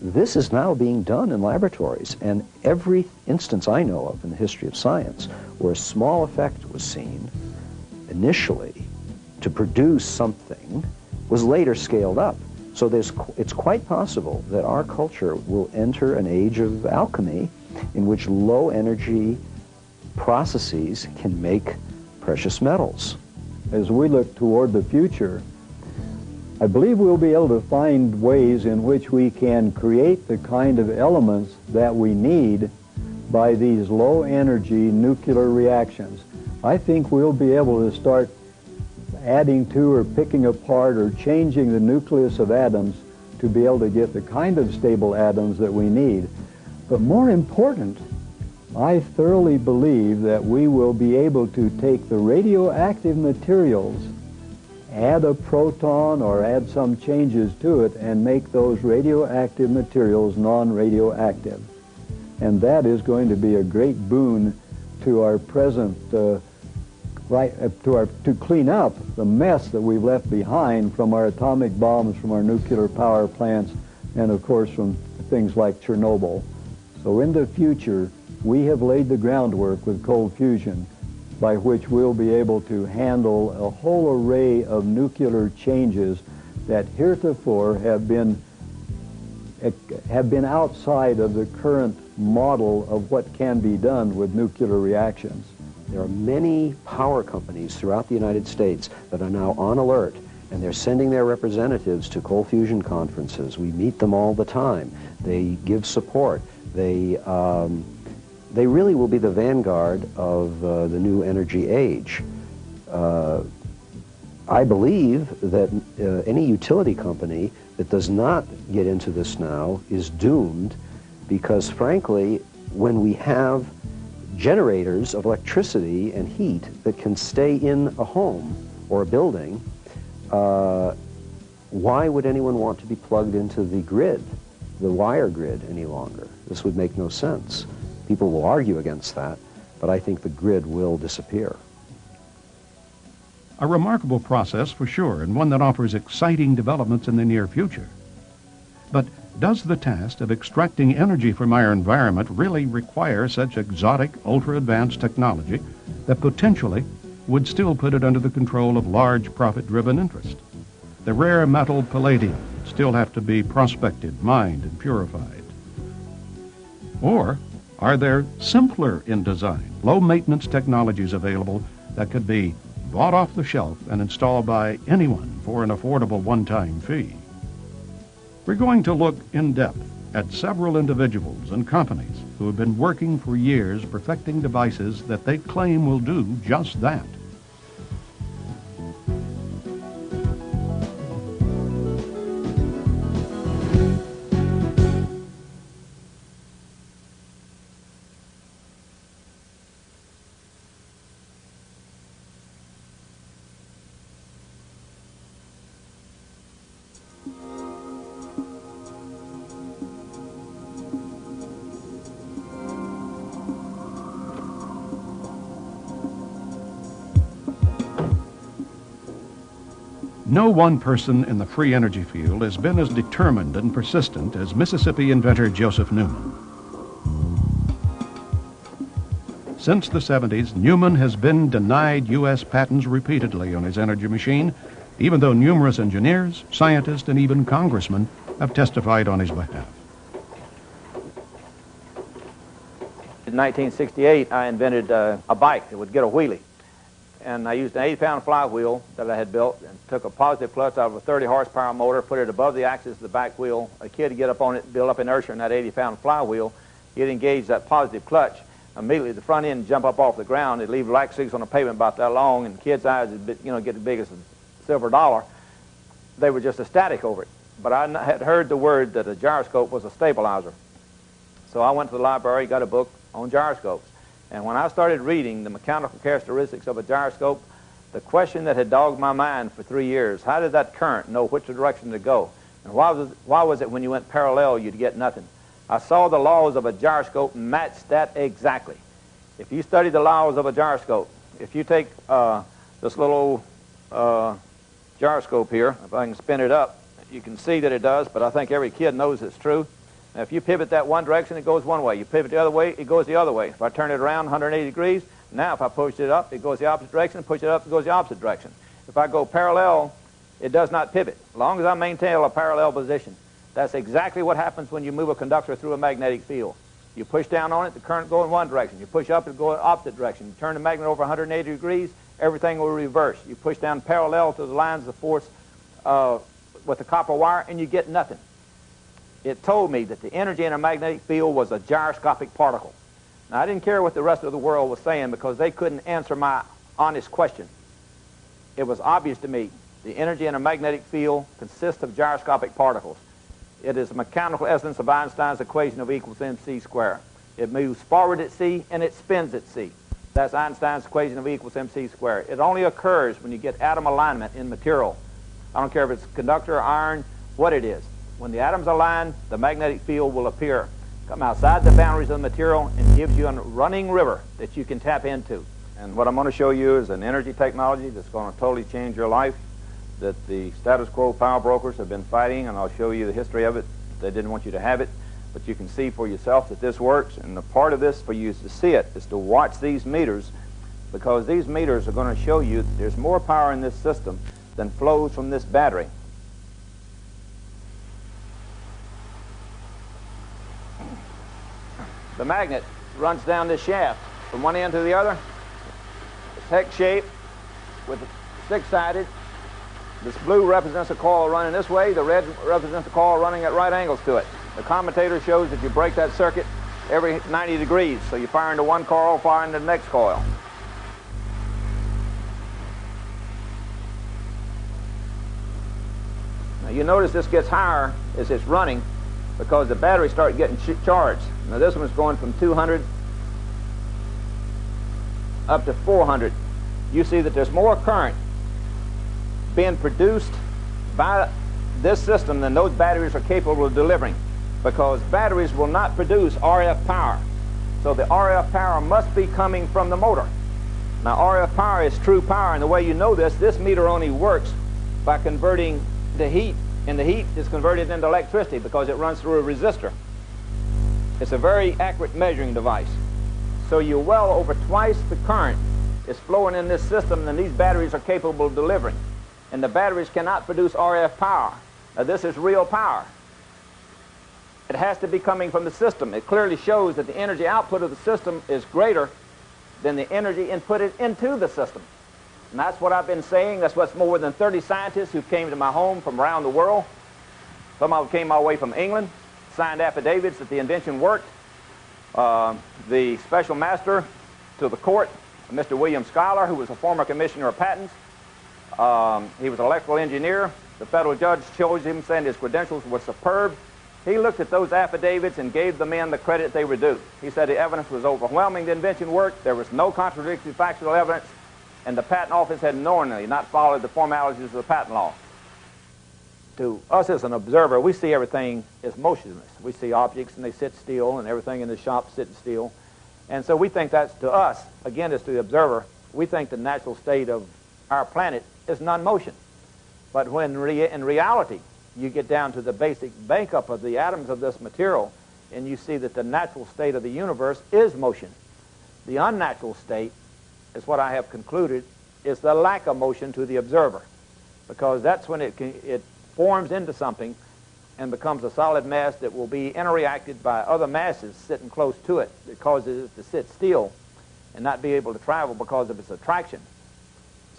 This is now being done in laboratories, and every instance I know of in the history of science where a small effect was seen initially to produce something was later scaled up. So it's quite possible that our culture will enter an age of alchemy in which low energy processes can make precious metals. As we look toward the future, I believe we'll be able to find ways in which we can create the kind of elements that we need by these low energy nuclear reactions. I think we'll be able to start adding to or picking apart or changing the nucleus of atoms to be able to get the kind of stable atoms that we need. But more important, I thoroughly believe that we will be able to take the radioactive materials, add a proton or add some changes to it, and make those radioactive materials non-radioactive. And that is going to be a great boon to our present to clean up the mess that we've left behind from our atomic bombs, from our nuclear power plants, and of course from things like Chernobyl. So in the future, we have laid the groundwork with cold fusion by which we'll be able to handle a whole array of nuclear changes that heretofore have been outside of the current model of what can be done with nuclear reactions. There are many power companies throughout the United States that are now on alert, and they're sending their representatives to cold fusion conferences. We meet them all the time. They give support. They really will be the vanguard of the new energy age. I believe that any utility company that does not get into this now is doomed, because frankly, when we have generators of electricity and heat that can stay in a home or a building, why would anyone want to be plugged into the grid, the wire grid, any longer? This would make no sense. People will argue against that, but I think the grid will disappear. A remarkable process for sure, and one that offers exciting developments in the near future. But does the task of extracting energy from our environment really require such exotic, ultra-advanced technology that potentially would still put it under the control of large profit-driven interests? The rare metal palladium still have to be prospected, mined, and purified. Or are there simpler in design, low-maintenance technologies available that could be bought off the shelf and installed by anyone for an affordable one-time fee? We're going to look in depth at several individuals and companies who have been working for years perfecting devices that they claim will do just that. No one person in the free energy field has been as determined and persistent as Mississippi inventor Joseph Newman. Since the 70s, Newman has been denied U.S. patents repeatedly on his energy machine, even though numerous engineers, scientists, and even congressmen have testified on his behalf. In 1968, I invented a bike that would get a wheelie. And I used an 80-pound flywheel that I had built and took a positive clutch out of a 30-horsepower motor, put it above the axis of the back wheel. A kid would get up on it, build up inertia in that 80-pound flywheel. He'd engage that positive clutch. Immediately, the front end would jump up off the ground. It'd leave light streaks on the pavement about that long, and kids' eyes would get as big as a silver dollar. They were just ecstatic over it. But I had heard the word that a gyroscope was a stabilizer. So I went to the library, got a book on gyroscopes. And when I started reading the mechanical characteristics of a gyroscope, the question that had dogged my mind for 3 years, how did that current know which direction to go? And why was it when you went parallel you'd get nothing? I saw the laws of a gyroscope match that exactly. If you study the laws of a gyroscope, if you take this little gyroscope here, if I can spin it up, you can see that it does, but I think every kid knows it's true. Now, if you pivot that one direction, it goes one way. You pivot the other way, it goes the other way. If I turn it around 180 degrees, now if I push it up, it goes the opposite direction. Push it up, it goes the opposite direction. If I go parallel, it does not pivot, as long as I maintain a parallel position. That's exactly what happens when you move a conductor through a magnetic field. You push down on it, the current goes in one direction. You push up, it goes in the opposite direction. You turn the magnet over 180 degrees, everything will reverse. You push down parallel to the lines of force with the copper wire, and you get nothing. It told me that the energy in a magnetic field was a gyroscopic particle. Now, I didn't care what the rest of the world was saying because they couldn't answer my honest question. It was obvious to me the energy in a magnetic field consists of gyroscopic particles. It is the mechanical essence of Einstein's equation of E equals mc squared. It moves forward at c and it spins at c. That's Einstein's equation of E equals mc squared. It only occurs when you get atom alignment in material. I don't care if it's conductor or iron, what it is. When the atoms align, the magnetic field will appear, come outside the boundaries of the material, and gives you a running river that you can tap into. And what I'm going to show you is an energy technology that's going to totally change your life, that the status quo power brokers have been fighting, and I'll show you the history of it. They didn't want you to have it, but you can see for yourself that this works. And the part of this for you is to see it, is to watch these meters, because these meters are going to show you that there's more power in this system than flows from this battery. The magnet runs down this shaft from one end to the other. It's hex shaped with six-sided. This blue represents a coil running this way. The red represents a coil running at right angles to it. The commutator shows that you break that circuit every 90 degrees. So you fire into one coil, fire into the next coil. Now you notice this gets higher as it's running because the batteries start getting charged. Now this one's going from 200 up to 400. You see that there's more current being produced by this system than those batteries are capable of delivering, because batteries will not produce RF power. So the RF power must be coming from the motor. Now RF power is true power, and the way you know this meter only works by converting the heat, and the heat is converted into electricity because it runs through a resistor. It's a very accurate measuring device. So you're well over twice the current is flowing in this system than these batteries are capable of delivering. And the batteries cannot produce RF power. Now this is real power. It has to be coming from the system. It clearly shows that the energy output of the system is greater than the energy inputted into the system. And that's what I've been saying. That's what's more than 30 scientists who came to my home from around the world. Some of them came all the way from England, signed affidavits that the invention worked. The special master to the court, Mr. William Schuyler, who was a former commissioner of patents. He was an electrical engineer. The federal judge chose him, saying his credentials were superb. He looked at those affidavits and gave the men the credit they were due. He said the evidence was overwhelming, the invention worked, there was no contradictory factual evidence, and the patent office had knowingly not followed the formalities of the patent law. To us as an observer, we see everything as motionless. We see objects and they sit still, and everything in the shop sits still. And so we think that's, to us, again as to the observer, we think the natural state of our planet is non-motion. But when in reality you get down to the basic makeup of the atoms of this material, and you see that the natural state of the universe is motion. The unnatural state is what I have concluded is the lack of motion to the observer, because that's when it forms into something and becomes a solid mass that will be interreacted by other masses sitting close to it that causes it to sit still and not be able to travel because of its attraction.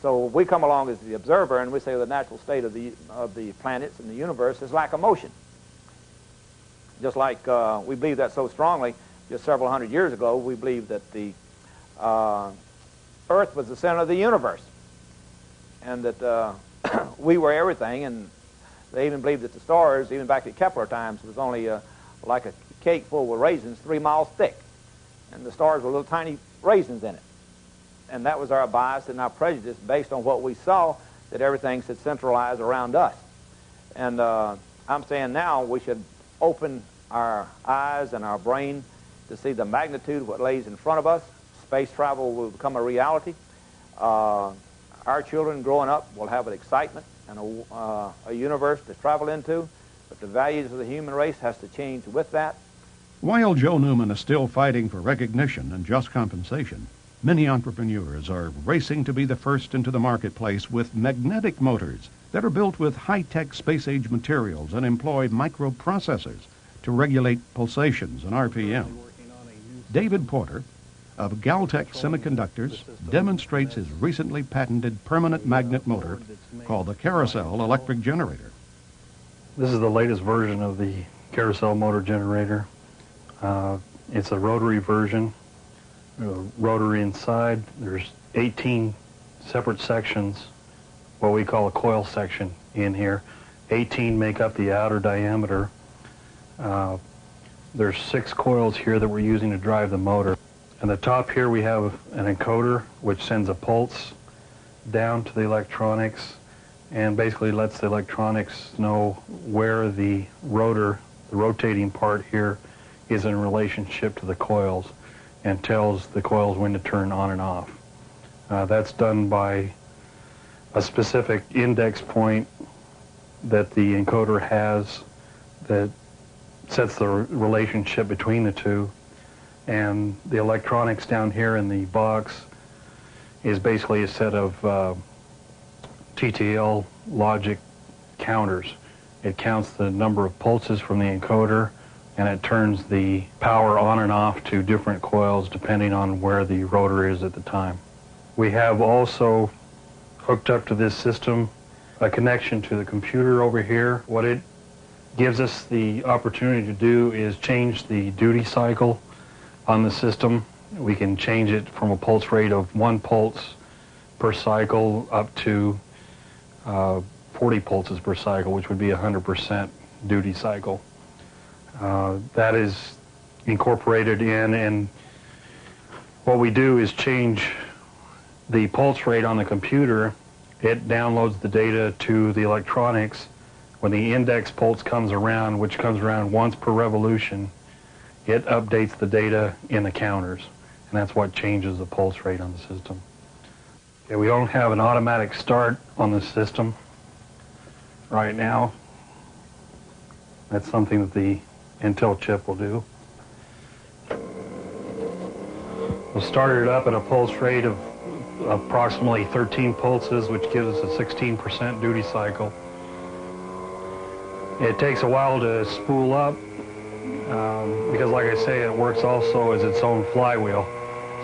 So we come along as the observer and we say the natural state of the planets and the universe is lack of motion. Just like we believe that so strongly, just several hundred years ago, we believed that the Earth was the center of the universe, and that we were everything, and they even believed that the stars, even back at Kepler times, was only like a cake full of raisins 3 miles thick, and the stars were little tiny raisins in it. And that was our bias and our prejudice based on what we saw, that everything should centralize around us. And I'm saying now we should open our eyes and our brain to see the magnitude of what lays in front of us. Space travel will become a reality. Our children growing up will have an excitement and a universe to travel into, but the values of the human race has to change with that. While Joe Newman is still fighting for recognition and just compensation, many entrepreneurs are racing to be the first into the marketplace with magnetic motors that are built with high-tech space-age materials and employ microprocessors to regulate pulsations and RPM. David Porter of Galtech Semiconductors demonstrates his recently patented permanent magnet motor called the carousel electric generator. This is the latest version of the carousel motor generator. It's a rotary version. Rotary inside. There's 18 separate sections, what we call a coil section in here. 18 make up the outer diameter. There's 6 coils here that we're using to drive the motor. On the top here we have an encoder which sends a pulse down to the electronics and basically lets the electronics know where the rotor, the rotating part here, is in relationship to the coils, and tells the coils when to turn on and off. That's done by a specific index point that the encoder has that sets the relationship between the two. And the electronics down here in the box is basically a set of TTL logic counters. It counts the number of pulses from the encoder, and it turns the power on and off to different coils depending on where the rotor is at the time. We have also hooked up to this system a connection to the computer over here. What it gives us the opportunity to do is change the duty cycle on the system. We can change it from a pulse rate of 1 pulse per cycle up to 40 pulses per cycle, which would be 100% duty cycle. That is incorporated in, and what we do is change the pulse rate on the computer. It downloads the data to the electronics. When the index pulse comes around, which comes around once per revolution, it updates the data in the counters, and that's what changes the pulse rate on the system. Okay, we don't have an automatic start on the system right now. That's something that the Intel chip will do. We'll start it up at a pulse rate of approximately 13 pulses, which gives us a 16% duty cycle. It takes a while to spool up because, like I say, it works also as its own flywheel.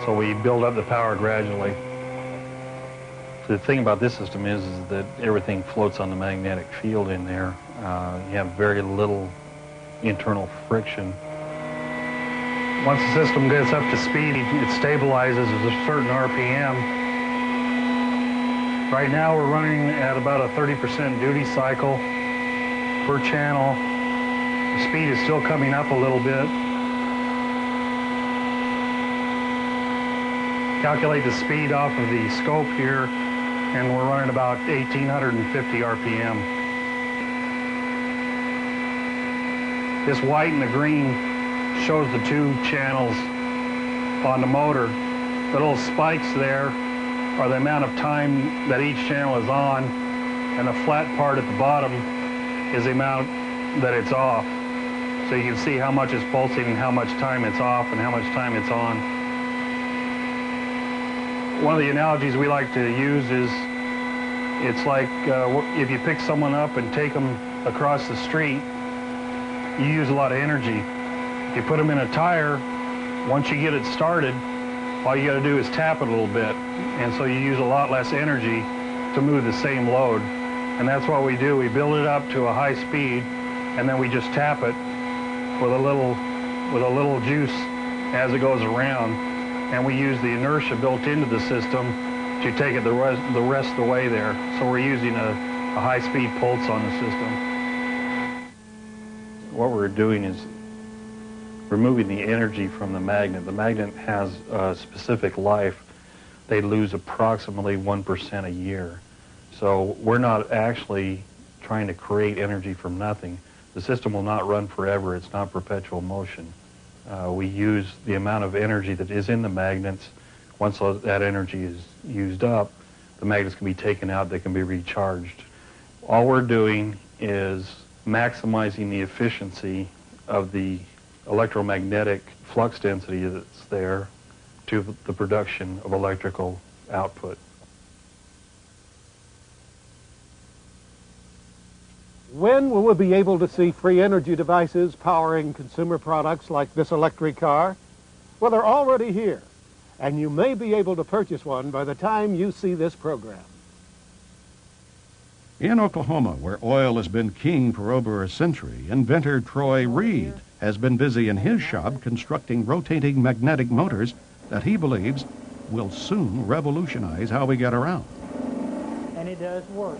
So we build up the power gradually. The thing about this system is that everything floats on the magnetic field in there. You have very little internal friction. Once the system gets up to speed, it stabilizes at a certain RPM. Right now we're running at about a 30% duty cycle per channel. The speed is still coming up a little bit. Calculate the speed off of the scope here, and we're running about 1,850 RPM. This white and the green shows the 2 channels on the motor. The little spikes there are the amount of time that each channel is on, and the flat part at the bottom is the amount that it's off. So you can see how much is pulsing and how much time it's off and how much time it's on. One of the analogies we like to use is it's like if you pick someone up and take them across the street, you use a lot of energy. If you put them in a tire, once you get it started, all you got to do is tap it a little bit. And so you use a lot less energy to move the same load. And that's what we do. We build it up to a high speed, and then we just tap it with a little juice as it goes around. And we use the inertia built into the system to take it the rest of the way there. So we're using a high-speed pulse on the system. What we're doing is removing the energy from the magnet. The magnet has a specific life. They lose approximately 1% a year. So we're not actually trying to create energy from nothing. The system will not run forever. It's not perpetual motion. We use the amount of energy that is in the magnets. Once that energy is used up, the magnets can be taken out, they can be recharged. All we're doing is maximizing the efficiency of the electromagnetic flux density that's there to the production of electrical output. When will we be able to see free energy devices powering consumer products like this electric car? Well, they're already here, and you may be able to purchase one by the time you see this program. In Oklahoma, where oil has been king for over a century, inventor Troy Reed has been busy in his shop constructing rotating magnetic motors that he believes will soon revolutionize how we get around. And it does work.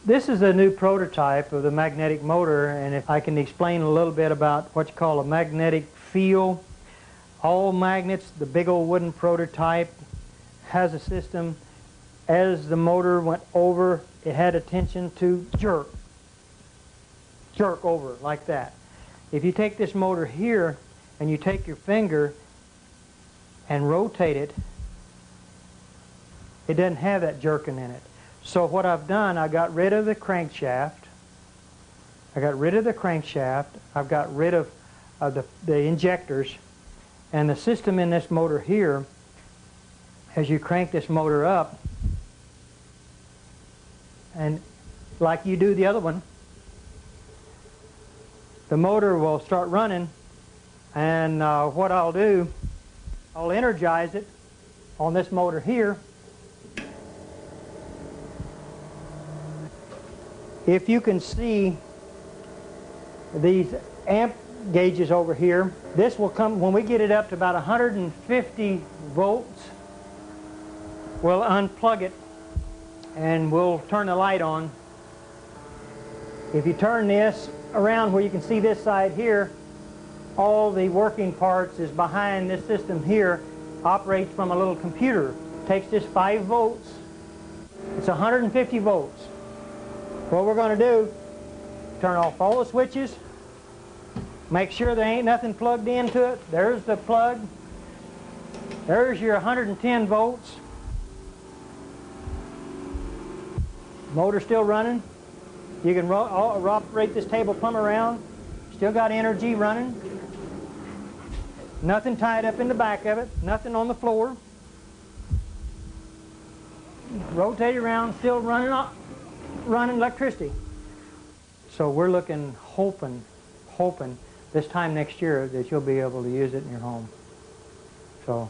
This is a new prototype of the magnetic motor, and if I can explain a little bit about what you call a magnetic field. All magnets, the big old wooden prototype, has a system. As the motor went over, it had a tension to jerk over like that. If you take this motor here and you take your finger and rotate it, It doesn't have that jerking in it. So what I've done, I got rid of the crankshaft. I've got rid of the injectors, and the system in this motor here, as you crank this motor up, and like you do the other one, the motor will start running, and what I'll do, I'll energize it on this motor here. If you can see these amp gauges over here, this will come, when we get it up to about 150 volts, we'll unplug it and we'll turn the light on. If you turn this around where you can see this side here, all the working parts is behind this system here, operates from a little computer. Takes just 5 volts. It's 150 volts. What we're going to do, turn off all the switches, make sure there ain't nothing plugged into it. There's the plug. There's your 110 volts. Motor still running. You can operate this table plumb around. Still got energy running. Nothing tied up in the back of it. Nothing on the floor. Rotate around, still running electricity. So we're looking, hoping this time next year that you'll be able to use it in your home. So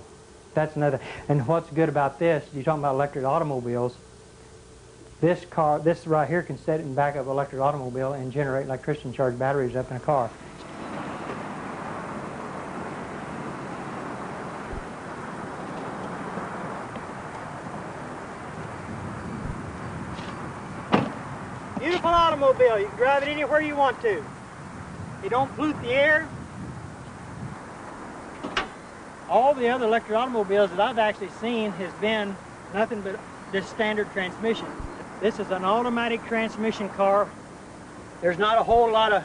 that's another. And what's good about this, you're talking about electric automobiles, this right here can set it in the back of an electric automobile and generate electricity and charge batteries up in a car. Beautiful automobile. You can drive it anywhere you want to. You don't pollute the air. All the other electric automobiles that I've actually seen has been nothing but this standard transmission. This is an automatic transmission car. There's not a whole lot of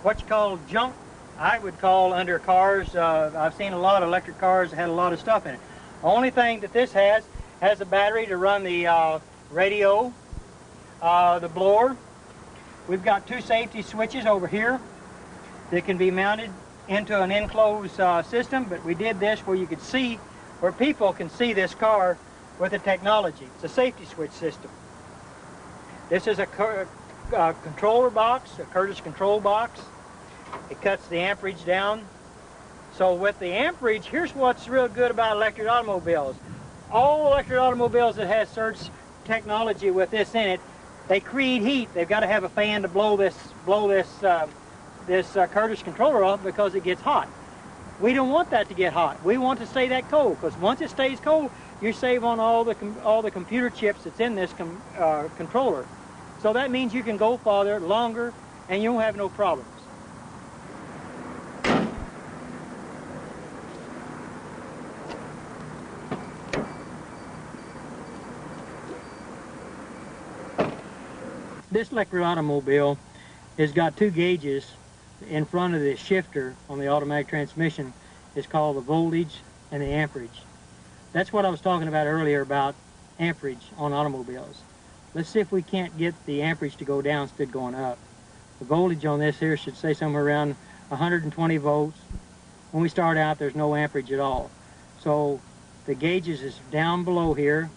what you call junk, I would call, under cars. I've seen a lot of electric cars that had a lot of stuff in it. The only thing that this has a battery to run the radio, the blower. We've got 2 safety switches over here that can be mounted into an enclosed system, but we did this where you could see, where people can see this car with the technology. It's a safety switch system. This is a controller box, a Curtis control box. It cuts the amperage down. So with the amperage, here's what's real good about electric automobiles. All electric automobiles that has surge technology with this in it, they create heat. They've got to have a fan to blow this Curtis controller off because it gets hot. We don't want that to get hot. We want to stay that cold, because once it stays cold, you save on all the computer chips that's in this controller. So that means you can go farther, longer, and you won't have no problems. This electric automobile has got 2 gauges in front of the shifter on the automatic transmission. It's called the voltage and the amperage. That's what I was talking about earlier about amperage on automobiles. Let's see if we can't get the amperage to go down instead of going up. The voltage on this here should say somewhere around 120 volts. When we start out, there's no amperage at all. So the gauges is down below here,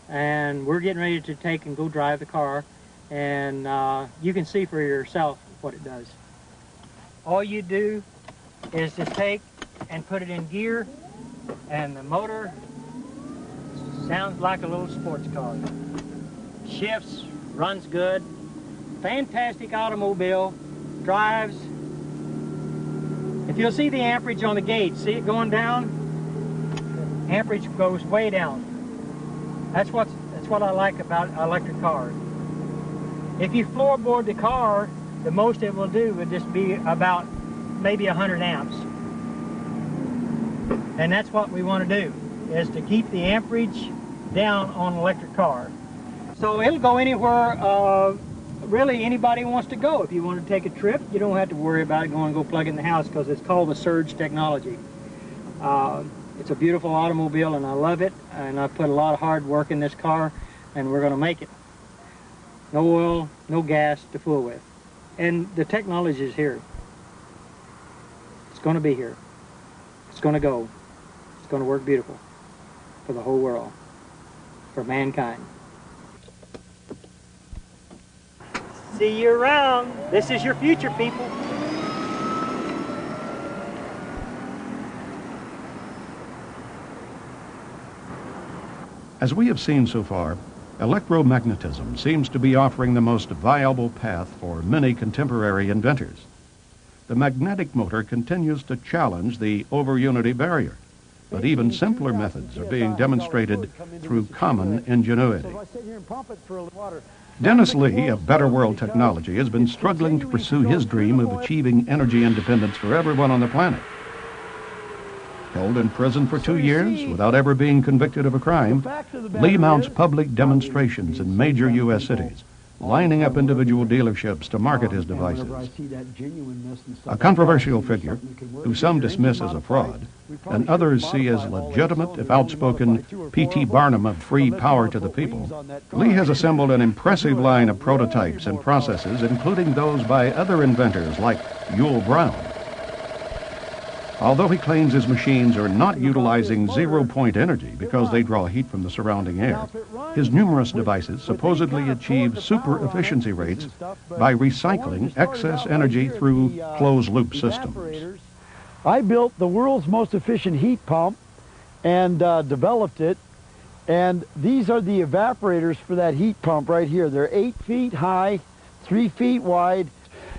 and we're getting ready to take and go drive the car, and you can see for yourself what it does. All you do is just take and put it in gear, and the motor sounds like a little sports car. Shifts, runs good, fantastic automobile, drives. If you'll see the amperage on the gauge, see it going down? Amperage goes way down. That's what I like about electric cars. If you floorboard the car, the most it will do would just be about maybe 100 amps. And that's what we want to do, is to keep the amperage down on an electric car. So it'll go anywhere really anybody wants to go. If you want to take a trip, you don't have to worry about it going and go plug it in the house, because it's called the surge technology. It's a beautiful automobile, and I love it, and I put a lot of hard work in this car, and we're going to make it. No oil, no gas to fool with. And the technology is here. It's going to be here. It's going to go. It's going to work beautiful for the whole world, for mankind. See you around. This is your future, people. As we have seen so far, electromagnetism seems to be offering the most viable path for many contemporary inventors. The magnetic motor continues to challenge the over-unity barrier, but even simpler methods are being demonstrated through common ingenuity. Dennis Lee of Better World Technology has been struggling to pursue his dream of achieving energy independence for everyone on the planet. Held in prison for 2 years without ever being convicted of a crime, Lee mounts public demonstrations in major U.S. cities, lining up individual dealerships to market his devices. A controversial figure, who some dismiss as a fraud, and others see as legitimate if outspoken P.T. Barnum of free power to the people, Lee has assembled an impressive line of prototypes and processes, including those by other inventors like Yul Brown. Although he claims his machines are not utilizing zero-point energy because they draw heat from the surrounding air, his numerous devices supposedly achieve super efficiency rates by recycling excess energy through closed-loop systems. I built the world's most efficient heat pump and developed it, and these are the evaporators for that heat pump right here. They're 8 feet high, 3 feet wide.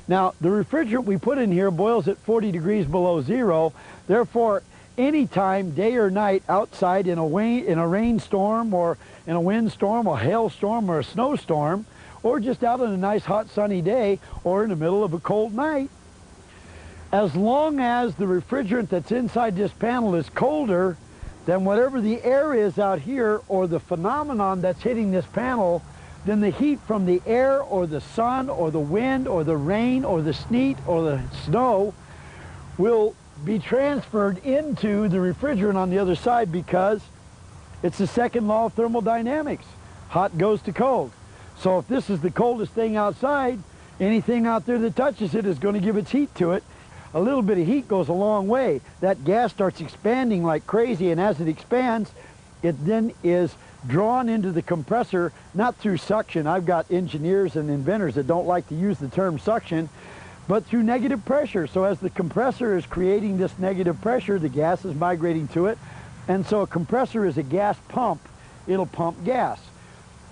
Now, the refrigerant we put in here boils at 40 degrees below zero. Therefore, anytime, day or night, outside in a rainstorm or in a windstorm, a hailstorm or a snowstorm, or just out on a nice hot sunny day or in the middle of a cold night, as long as the refrigerant that's inside this panel is colder than whatever the air is out here or the phenomenon that's hitting this panel, then the heat from the air or the sun or the wind or the rain or the sleet or the snow will be transferred into the refrigerant on the other side, because it's the second law of thermodynamics. Hot goes to cold. So if this is the coldest thing outside, anything out there that touches it is going to give its heat to it. A little bit of heat goes a long way. That gas starts expanding like crazy, and as it expands, it then is drawn into the compressor, not through suction. I've got engineers and inventors that don't like to use the term suction, but through negative pressure. So as the compressor is creating this negative pressure, the gas is migrating to it. And so a compressor is a gas pump. It'll pump gas.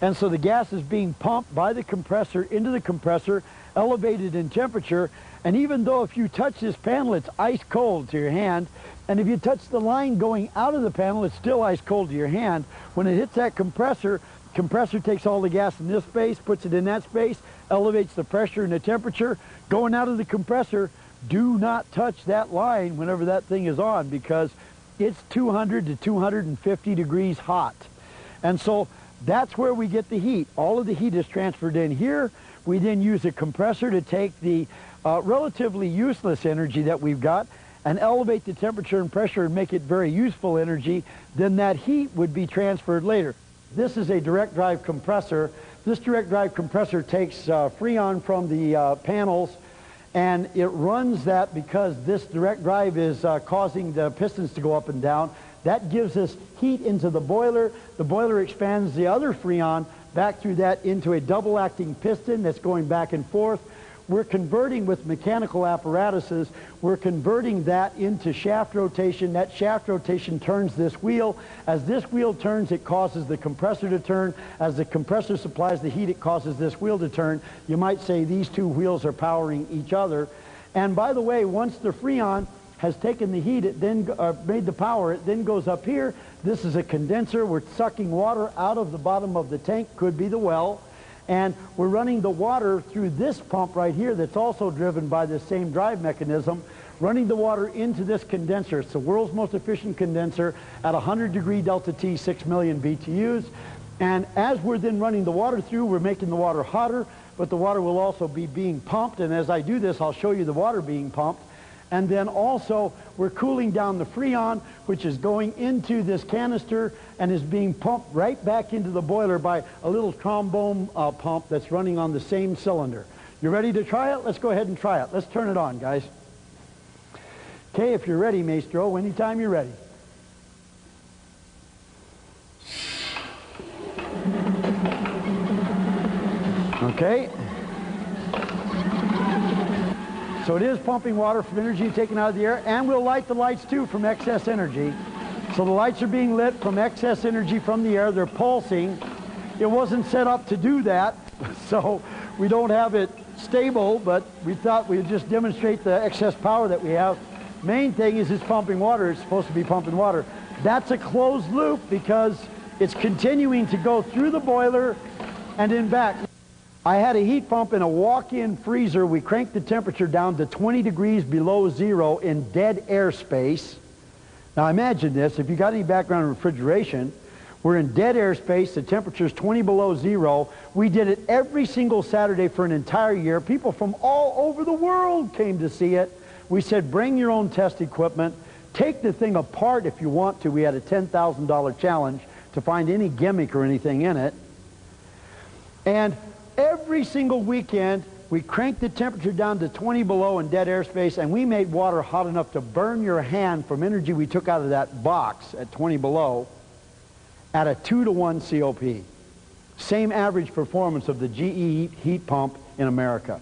And so the gas is being pumped by the compressor into the compressor, elevated in temperature. And even though if you touch this panel, it's ice cold to your hand, and if you touch the line going out of the panel, it's still ice cold to your hand. When it hits that compressor takes all the gas in this space, puts it in that space, elevates the pressure and the temperature. Going out of the compressor, do not touch that line whenever that thing is on, because it's 200 to 250 degrees hot. And so that's where we get the heat. All of the heat is transferred in here. We then use a compressor to take the relatively useless energy that we've got and elevate the temperature and pressure and make it very useful energy. Then that heat would be transferred later. This is a direct drive compressor. This direct drive compressor takes Freon from the panels, and it runs that because this direct drive is causing the pistons to go up and down. That gives us heat into the boiler. The boiler expands the other Freon back through that into a double-acting piston that's going back and forth. We're converting with mechanical apparatuses, we're converting that into shaft rotation. That shaft rotation turns this wheel. As this wheel turns, it causes the compressor to turn. As the compressor supplies the heat, it causes this wheel to turn. You might say these two wheels are powering each other. And by the way, once the Freon has taken the heat, it then made the power, it then goes up here. This is a condenser. We're sucking water out of the bottom of the tank, could be the well. And we're running the water through this pump right here that's also driven by this same drive mechanism, running the water into this condenser. It's the world's most efficient condenser at 100 degree delta T, 6 million BTUs. And as we're then running the water through, we're making the water hotter, but the water will also be being pumped. And as I do this, I'll show you the water being pumped. And then also, we're cooling down the Freon, which is going into this canister and is being pumped right back into the boiler by a little trombone pump that's running on the same cylinder. You ready to try it? Let's go ahead and try it. Let's turn it on, guys. Okay, if you're ready, Maestro, anytime you're ready. Okay. So it is pumping water from energy taken out of the air, and we'll light the lights too from excess energy. So the lights are being lit from excess energy from the air. They're pulsing. It wasn't set up to do that, so we don't have it stable, but we thought we'd just demonstrate the excess power that we have. Main thing is it's pumping water. It's supposed to be pumping water. That's a closed loop because it's continuing to go through the boiler and in back. I had a heat pump in a walk-in freezer. We cranked the temperature down to 20 degrees below zero in dead airspace. Now imagine this, if you got any background in refrigeration, we're in dead airspace, the temperature's 20 below zero. We did it every single Saturday for an entire year. People from all over the world came to see it. We said, bring your own test equipment, take the thing apart if you want to. We had a $10,000 challenge to find any gimmick or anything in it. And every single weekend, we cranked the temperature down to 20 below in dead airspace, and we made water hot enough to burn your hand from energy we took out of that box at 20 below at a 2-to-1 COP. Same average performance of the GE heat pump in America.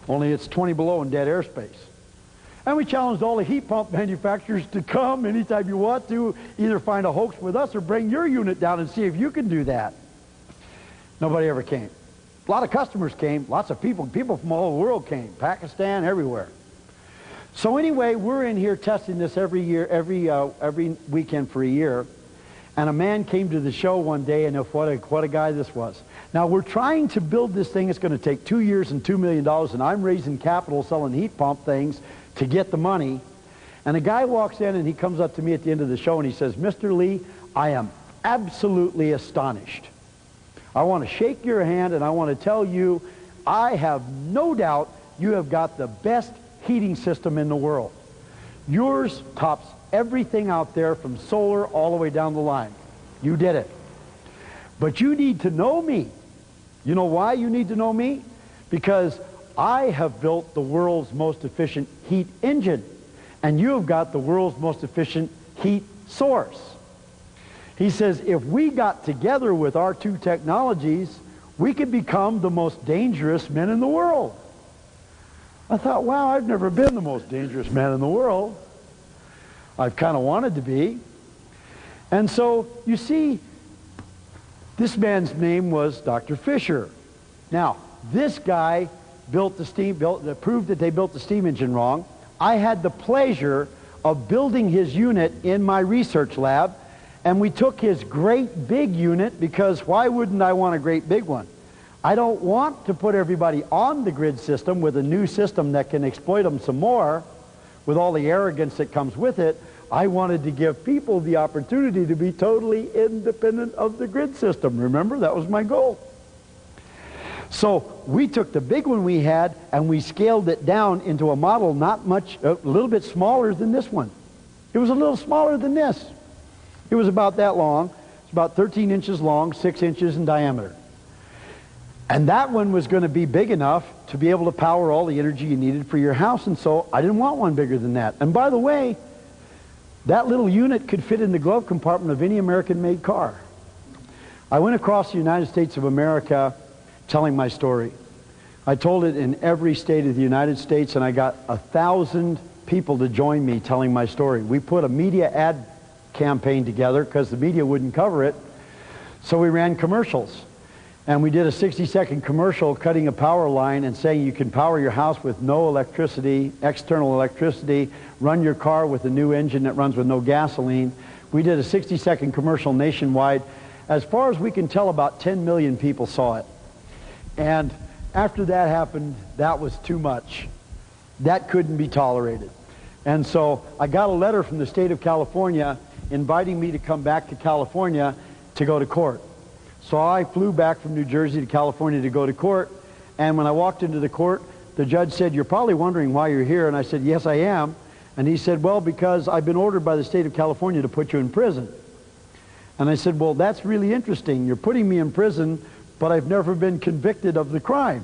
Only it's 20 below in dead airspace. And we challenged all the heat pump manufacturers to come anytime you want to, either find a hoax with us or bring your unit down and see if you can do that. Nobody ever came. A lot of customers came, lots of people from all over the world came, Pakistan, everywhere. So anyway, we're in here testing this every year, every weekend for a year. And a man came to the show one day, and what a guy this was. Now, we're trying to build this thing. It's going to take 2 years and $2 million, and I'm raising capital selling heat pump things to get the money. And a guy walks in, and he comes up to me at the end of the show, and he says, Mr. Lee, I am absolutely astonished. I want to shake your hand, and I want to tell you, I have no doubt you have got the best heating system in the world. Yours tops everything out there from solar all the way down the line. You did it. But you need to know me. You know why you need to know me? Because I have built the world's most efficient heat engine, and you have got the world's most efficient heat source. He says, if we got together with our two technologies, we could become the most dangerous men in the world. I thought, wow, I've never been the most dangerous man in the world. I've kind of wanted to be. And so, you see, this man's name was Dr. Fisher. Now, this guy proved that they built the steam engine wrong. I had the pleasure of building his unit in my research lab, and we took his great big unit, because why wouldn't I want a great big one? I don't want to put everybody on the grid system with a new system that can exploit them some more with all the arrogance that comes with it. I wanted to give people the opportunity to be totally independent of the grid system. Remember, that was my goal. So we took the big one we had and we scaled it down into a model not much, a little bit smaller than this one. It was a little smaller than this. It was about that long. It's about 13 inches long, 6 inches in diameter. And that one was going to be big enough to be able to power all the energy you needed for your house, and so I didn't want one bigger than that. And by the way, that little unit could fit in the glove compartment of any American-made car. I went across the United States of America telling my story. I told it in every state of the United States, and I got 1,000 people to join me telling my story. We put a media ad campaign together because the media wouldn't cover it, so we ran commercials. And we did a 60-second commercial cutting a power line and saying you can power your house with no electricity, external electricity, run your car with a new engine that runs with no gasoline. We did a 60-second commercial nationwide. As far as we can tell, about 10 million people saw it. And after that happened, that was too much. That couldn't be tolerated. And so I got a letter from the state of California inviting me to come back to California to go to court. So I flew back from New Jersey to California to go to court, and when I walked into the court, the judge said, "You're probably wondering why you're here." And I said, "Yes, I am." And he said, "Well, because I've been ordered by the state of California to put you in prison." And I said, "Well, that's really interesting. You're putting me in prison, but I've never been convicted of the crime.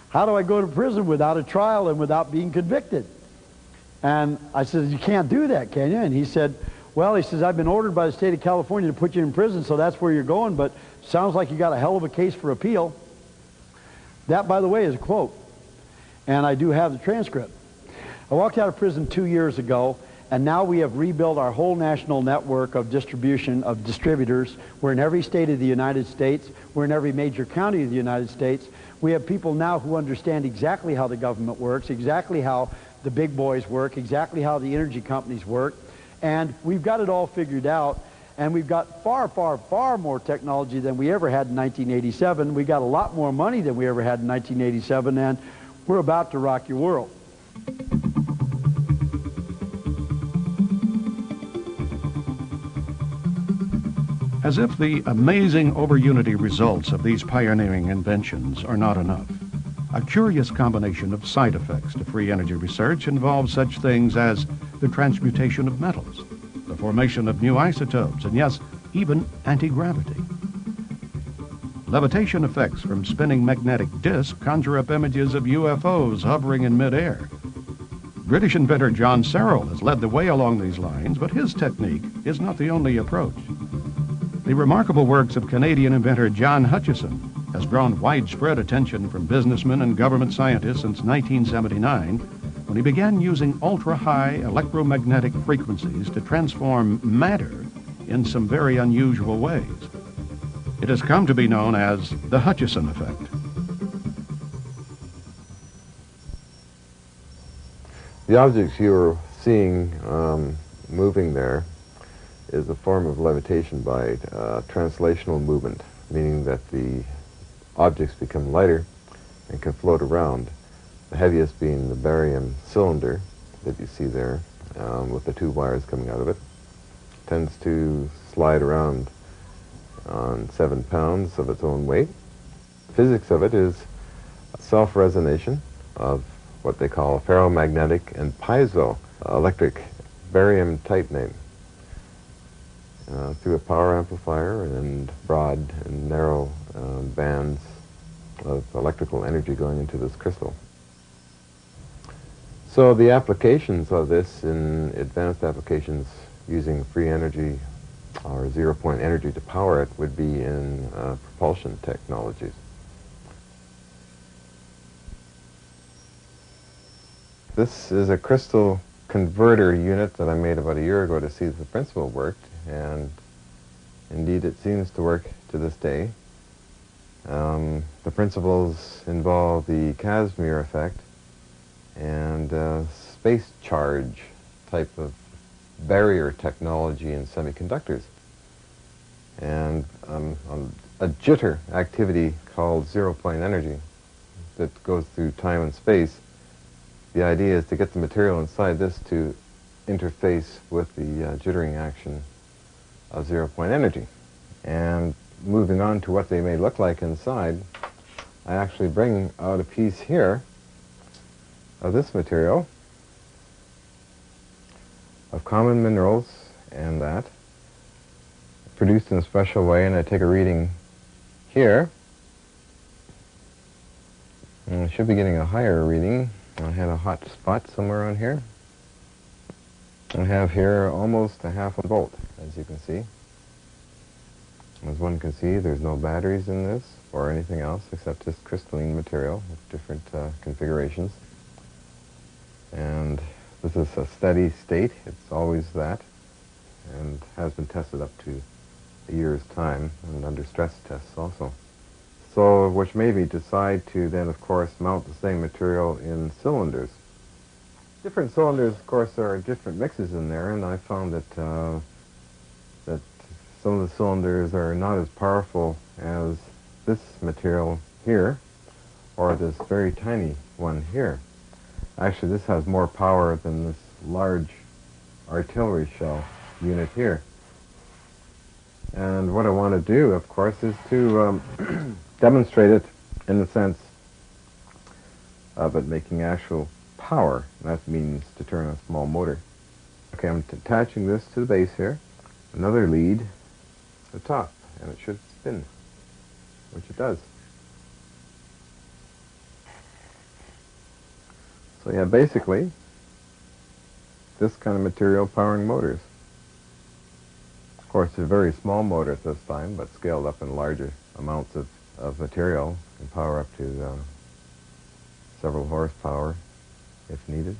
How do I go to prison without a trial and without being convicted?" And I said, "You can't do that, can you?" And he said, "Well," he says, "I've been ordered by the state of California to put you in prison, so that's where you're going, but sounds like you got a hell of a case for appeal." That, by the way, is a quote, and I do have the transcript. I walked out of prison 2 years ago, and now we have rebuilt our whole national network of distribution of distributors. We're in every state of the United States. We're in every major county of the United States. We have people now who understand exactly how the government works, exactly how the big boys work, exactly how the energy companies work, and we've got it all figured out. And we've got far, far, far more technology than we ever had in 1987. We got a lot more money than we ever had in 1987, and we're about to rock your world. As if the amazing over-unity results of these pioneering inventions are not enough, a curious combination of side effects to free energy research involves such things as the transmutation of metals, the formation of new isotopes, and yes, even anti-gravity. Levitation effects from spinning magnetic disks conjure up images of UFOs hovering in midair. British inventor John Searle has led the way along these lines, but his technique is not the only approach. The remarkable works of Canadian inventor John Hutchison has drawn widespread attention from businessmen and government scientists since 1979, when he began using ultra-high electromagnetic frequencies to transform matter in some very unusual ways. It has come to be known as the Hutchison effect. The objects you're seeing moving there is a form of levitation by translational movement, meaning that the objects become lighter and can float around. The heaviest being the barium cylinder that you see there with the two wires coming out of it. Tends to slide around on 7 pounds of its own weight. The physics of it is self-resonation of what they call ferromagnetic and piezoelectric barium titanate through a power amplifier and broad and narrow bands of electrical energy going into this crystal. So the applications of this in advanced applications using free energy or zero-point energy to power it would be in propulsion technologies. This is a crystal converter unit that I made about a year ago to see if the principle worked, and indeed it seems to work to this day. The principles involve the Casimir effect and space charge type of barrier technology in semiconductors, and a jitter activity called zero-point energy that goes through time and space. The idea is to get the material inside this to interface with the jittering action of zero-point energy. And moving on to what they may look like inside, I actually bring out a piece here of this material, of common minerals and that, produced in a special way, and I take a reading here. And I should be getting a higher reading. I had a hot spot somewhere on here. I have here almost a half a volt, as you can see. As one can see, there's no batteries in this or anything else except just crystalline material with different configurations. And this is a steady state. It's always that, and has been tested up to a year's time and under stress tests also. So, which made me decide to then, of course, mount the same material in cylinders. Different cylinders, of course, there are different mixes in there, and I found that that some of the cylinders are not as powerful as this material here, or this very tiny one here. Actually, this has more power than this large artillery shell unit here. And what I want to do, of course, is to demonstrate it in the sense but making actual power. And that means to turn a small motor. Okay, I'm attaching this to the base here. Another lead at the top, and it should spin, which it does. So you have basically this kind of material powering motors. Of course, it's a very small motor at this time, but scaled up in larger amounts of material can power up to several horsepower if needed.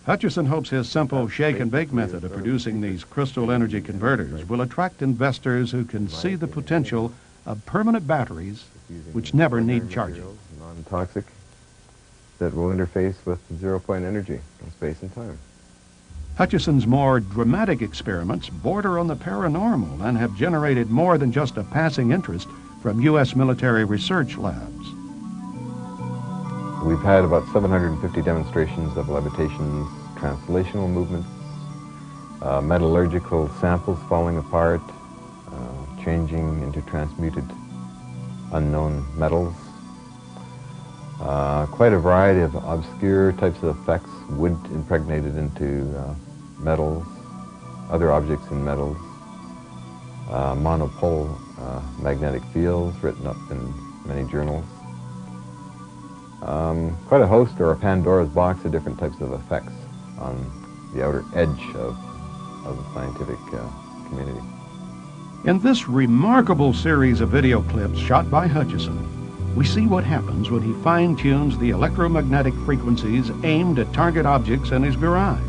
Hutchison hopes his simple shake-and-bake method of producing these crystal energy converters will attract investors who can see the potential of permanent batteries which never need charging. Non-toxic, that will interface with zero-point energy in space and time. Hutchison's more dramatic experiments border on the paranormal and have generated more than just a passing interest from U.S. military research labs. We've had about 750 demonstrations of levitations, translational movements, metallurgical samples falling apart, changing into transmuted unknown metals. Quite a variety of obscure types of effects, wood impregnated into metals, other objects in metals, monopole magnetic fields written up in many journals. Quite a host, or a Pandora's box, of different types of effects on the outer edge of the scientific community. In this remarkable series of video clips shot by Hutchison, we see what happens when he fine-tunes the electromagnetic frequencies aimed at target objects in his garage.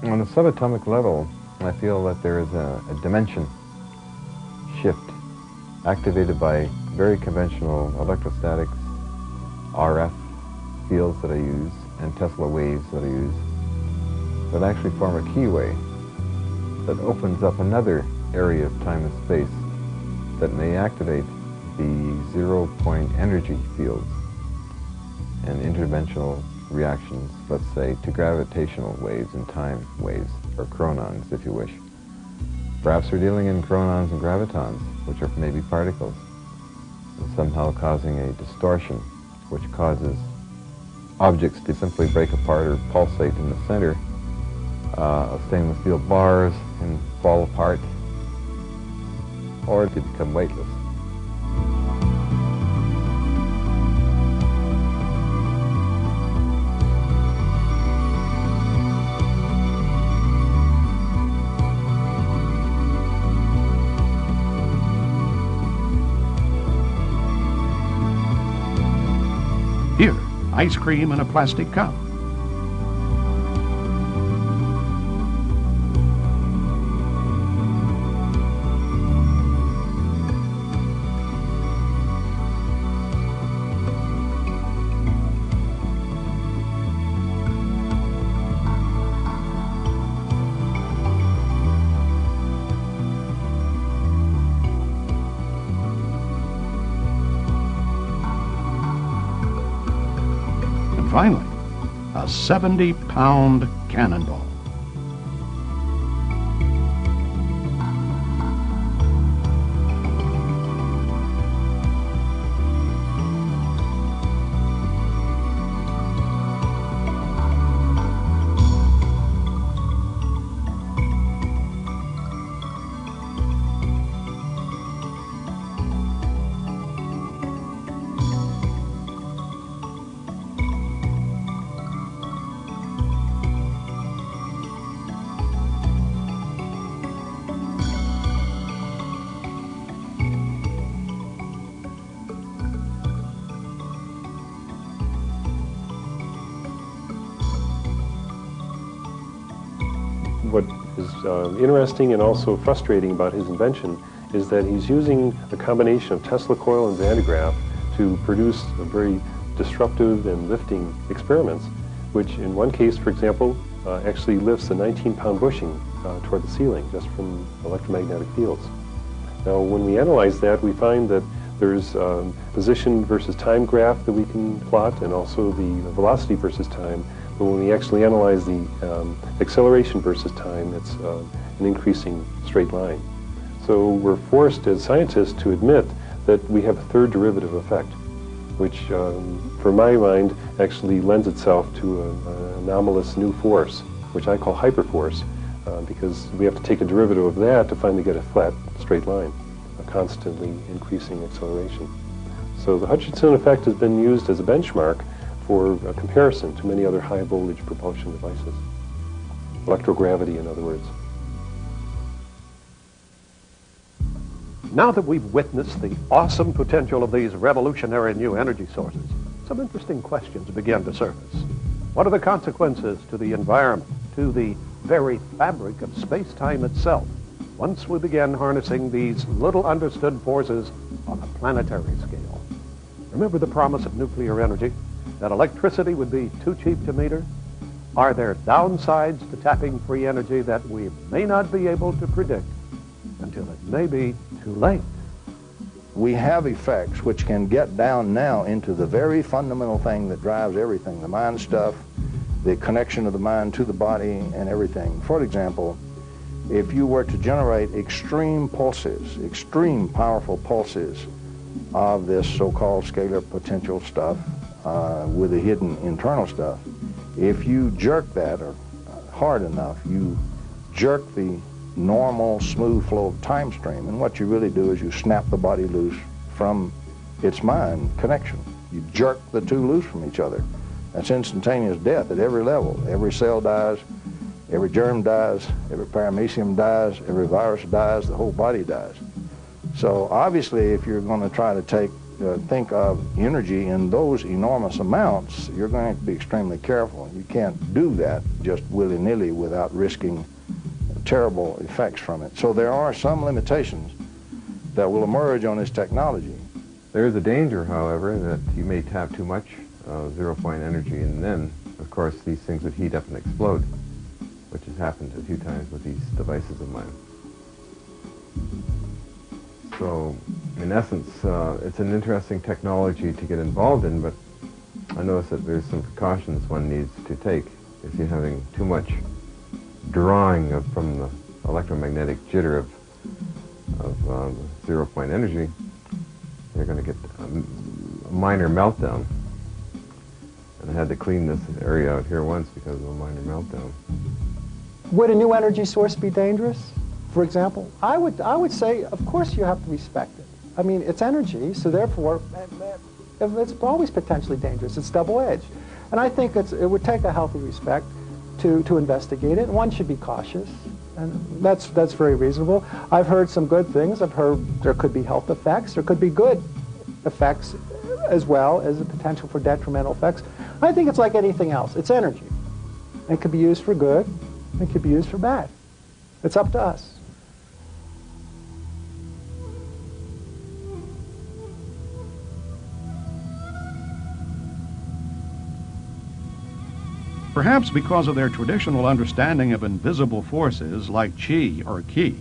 On the subatomic level, I feel that there is a dimension shift activated by very conventional electrostatics, RF fields that I use, and Tesla waves that I use, that actually form a keyway that opens up another area of time and space that may activate the zero-point energy fields and interdimensional reactions, let's say, to gravitational waves and time waves, or chronons, if you wish. Perhaps we're dealing in chronons and gravitons, which are maybe particles, and somehow causing a distortion, which causes objects to simply break apart or pulsate in the center of stainless steel bars and fall apart, or to become weightless. Here, ice cream in a plastic cup. Finally, a 70-pound cannonball. what is interesting and also frustrating about his invention is that he's using a combination of Tesla coil and Van de Graaff to produce a very disruptive and lifting experiments, which in one case, for example, actually lifts a 19-pound bushing toward the ceiling just from electromagnetic fields. Now, when we analyze that, we find that there's position versus time graph that we can plot, and also the velocity versus time. But when we actually analyze the acceleration versus time, it's an increasing straight line. So we're forced as scientists to admit that we have a third derivative effect, which, for my mind, actually lends itself to an anomalous new force, which I call hyperforce, because we have to take a derivative of that to finally get a flat, straight line, a constantly increasing acceleration. So the Hutchinson effect has been used as a benchmark for a comparison to many other high voltage propulsion devices. Electrogravity, in other words. Now that we've witnessed the awesome potential of these revolutionary new energy sources, some interesting questions begin to surface. What are the consequences to the environment, to the very fabric of space-time itself, once we begin harnessing these little understood forces on a planetary scale? Remember the promise of nuclear energy, that electricity would be too cheap to meter? Are there downsides to tapping free energy that we may not be able to predict until it may be too late? We have effects which can get down now into the very fundamental thing that drives everything, the mind stuff, the connection of the mind to the body and everything. For example, if you were to generate extreme pulses, extreme powerful pulses of this so-called scalar potential stuff with the hidden internal stuff, if you jerk that or hard enough, you jerk the normal smooth flow of time stream, and what you really do is you snap the body loose from its mind connection. You jerk the two loose from each other. That's instantaneous death at every level. Every cell dies, every germ dies, every paramecium dies, every virus dies, the whole body dies. So obviously, if you're going to try to think of energy in those enormous amounts, you're going to have to be extremely careful. You can't do that just willy-nilly without risking terrible effects from it. So there are some limitations that will emerge on this technology. There is a danger, however, that you may tap too much zero-point energy, and then, of course, these things would heat up and explode, which has happened a few times with these devices of mine. So, in essence, it's an interesting technology to get involved in, but I notice that there's some precautions one needs to take. If you're having too much drawing from the electromagnetic jitter of zero-point energy, you're going to get a minor meltdown. And I had to clean this area out here once because of a minor meltdown. Would a new energy source be dangerous, for example? I would say, of course, you have to respect it. I mean, it's energy, so therefore, it's always potentially dangerous. It's double-edged. And I think it would take a healthy respect to investigate it. One should be cautious, and that's very reasonable. I've heard some good things. I've heard there could be health effects. There could be good effects as well as the potential for detrimental effects. I think it's like anything else. It's energy. It could be used for good. It could be used for bad. It's up to us. Perhaps because of their traditional understanding of invisible forces like chi or ki,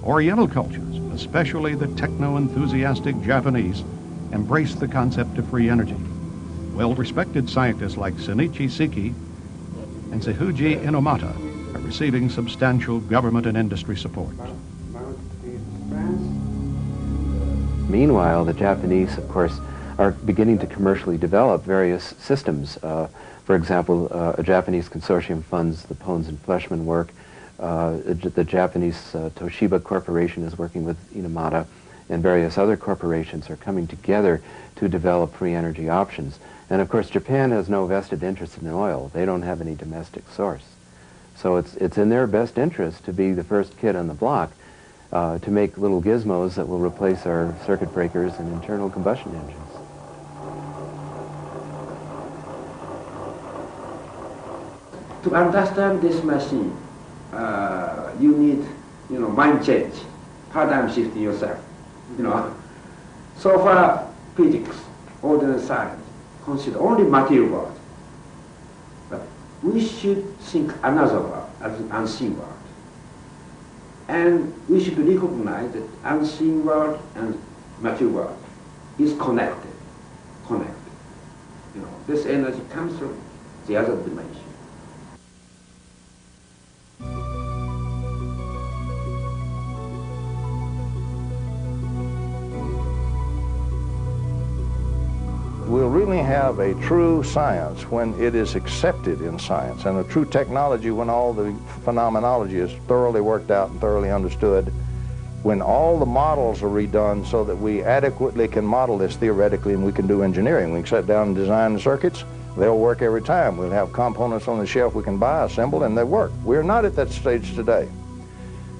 Oriental cultures, especially the techno-enthusiastic Japanese, embraced the concept of free energy. Well-respected scientists like Shinichi Seki and Tsuhuji Inomata are receiving substantial government and industry support. Meanwhile, the Japanese, of course, are beginning to commercially develop various systems. For example, a Japanese consortium funds the Pones and Fleshman work. The Japanese Toshiba Corporation is working with Inomata, and various other corporations are coming together to develop free energy options. And of course, Japan has no vested interest in oil. They don't have any domestic source. So it's in their best interest to be the first kid on the block to make little gizmos that will replace our circuit breakers and internal combustion engines. To understand this machine, you need, mind change, paradigm shift yourself, So far, physics, ordinary science, consider only material world. But we should think another world, as an unseen world. And we should recognize that unseen world and material world is connected. This energy comes from the other dimension. We'll really have a true science when it is accepted in science, and a true technology when all the phenomenology is thoroughly worked out and thoroughly understood, when all the models are redone so that we adequately can model this theoretically and we can do engineering. We can sit down and design the circuits. They'll work every time. We'll have components on the shelf we can buy, assemble, and they work. We're not at that stage today.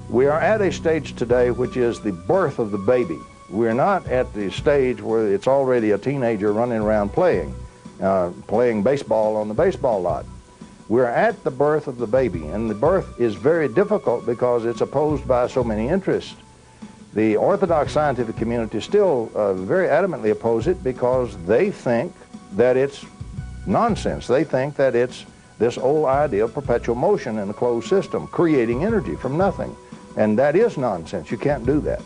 We are at a stage today which is the birth of the baby. We're not at the stage where it's already a teenager running around playing baseball on the baseball lot. We're at the birth of the baby, and the birth is very difficult because it's opposed by so many interests. The orthodox scientific community still very adamantly oppose it because they think that it's nonsense. They think that it's this old idea of perpetual motion in a closed system, creating energy from nothing. And that is nonsense. You can't do that.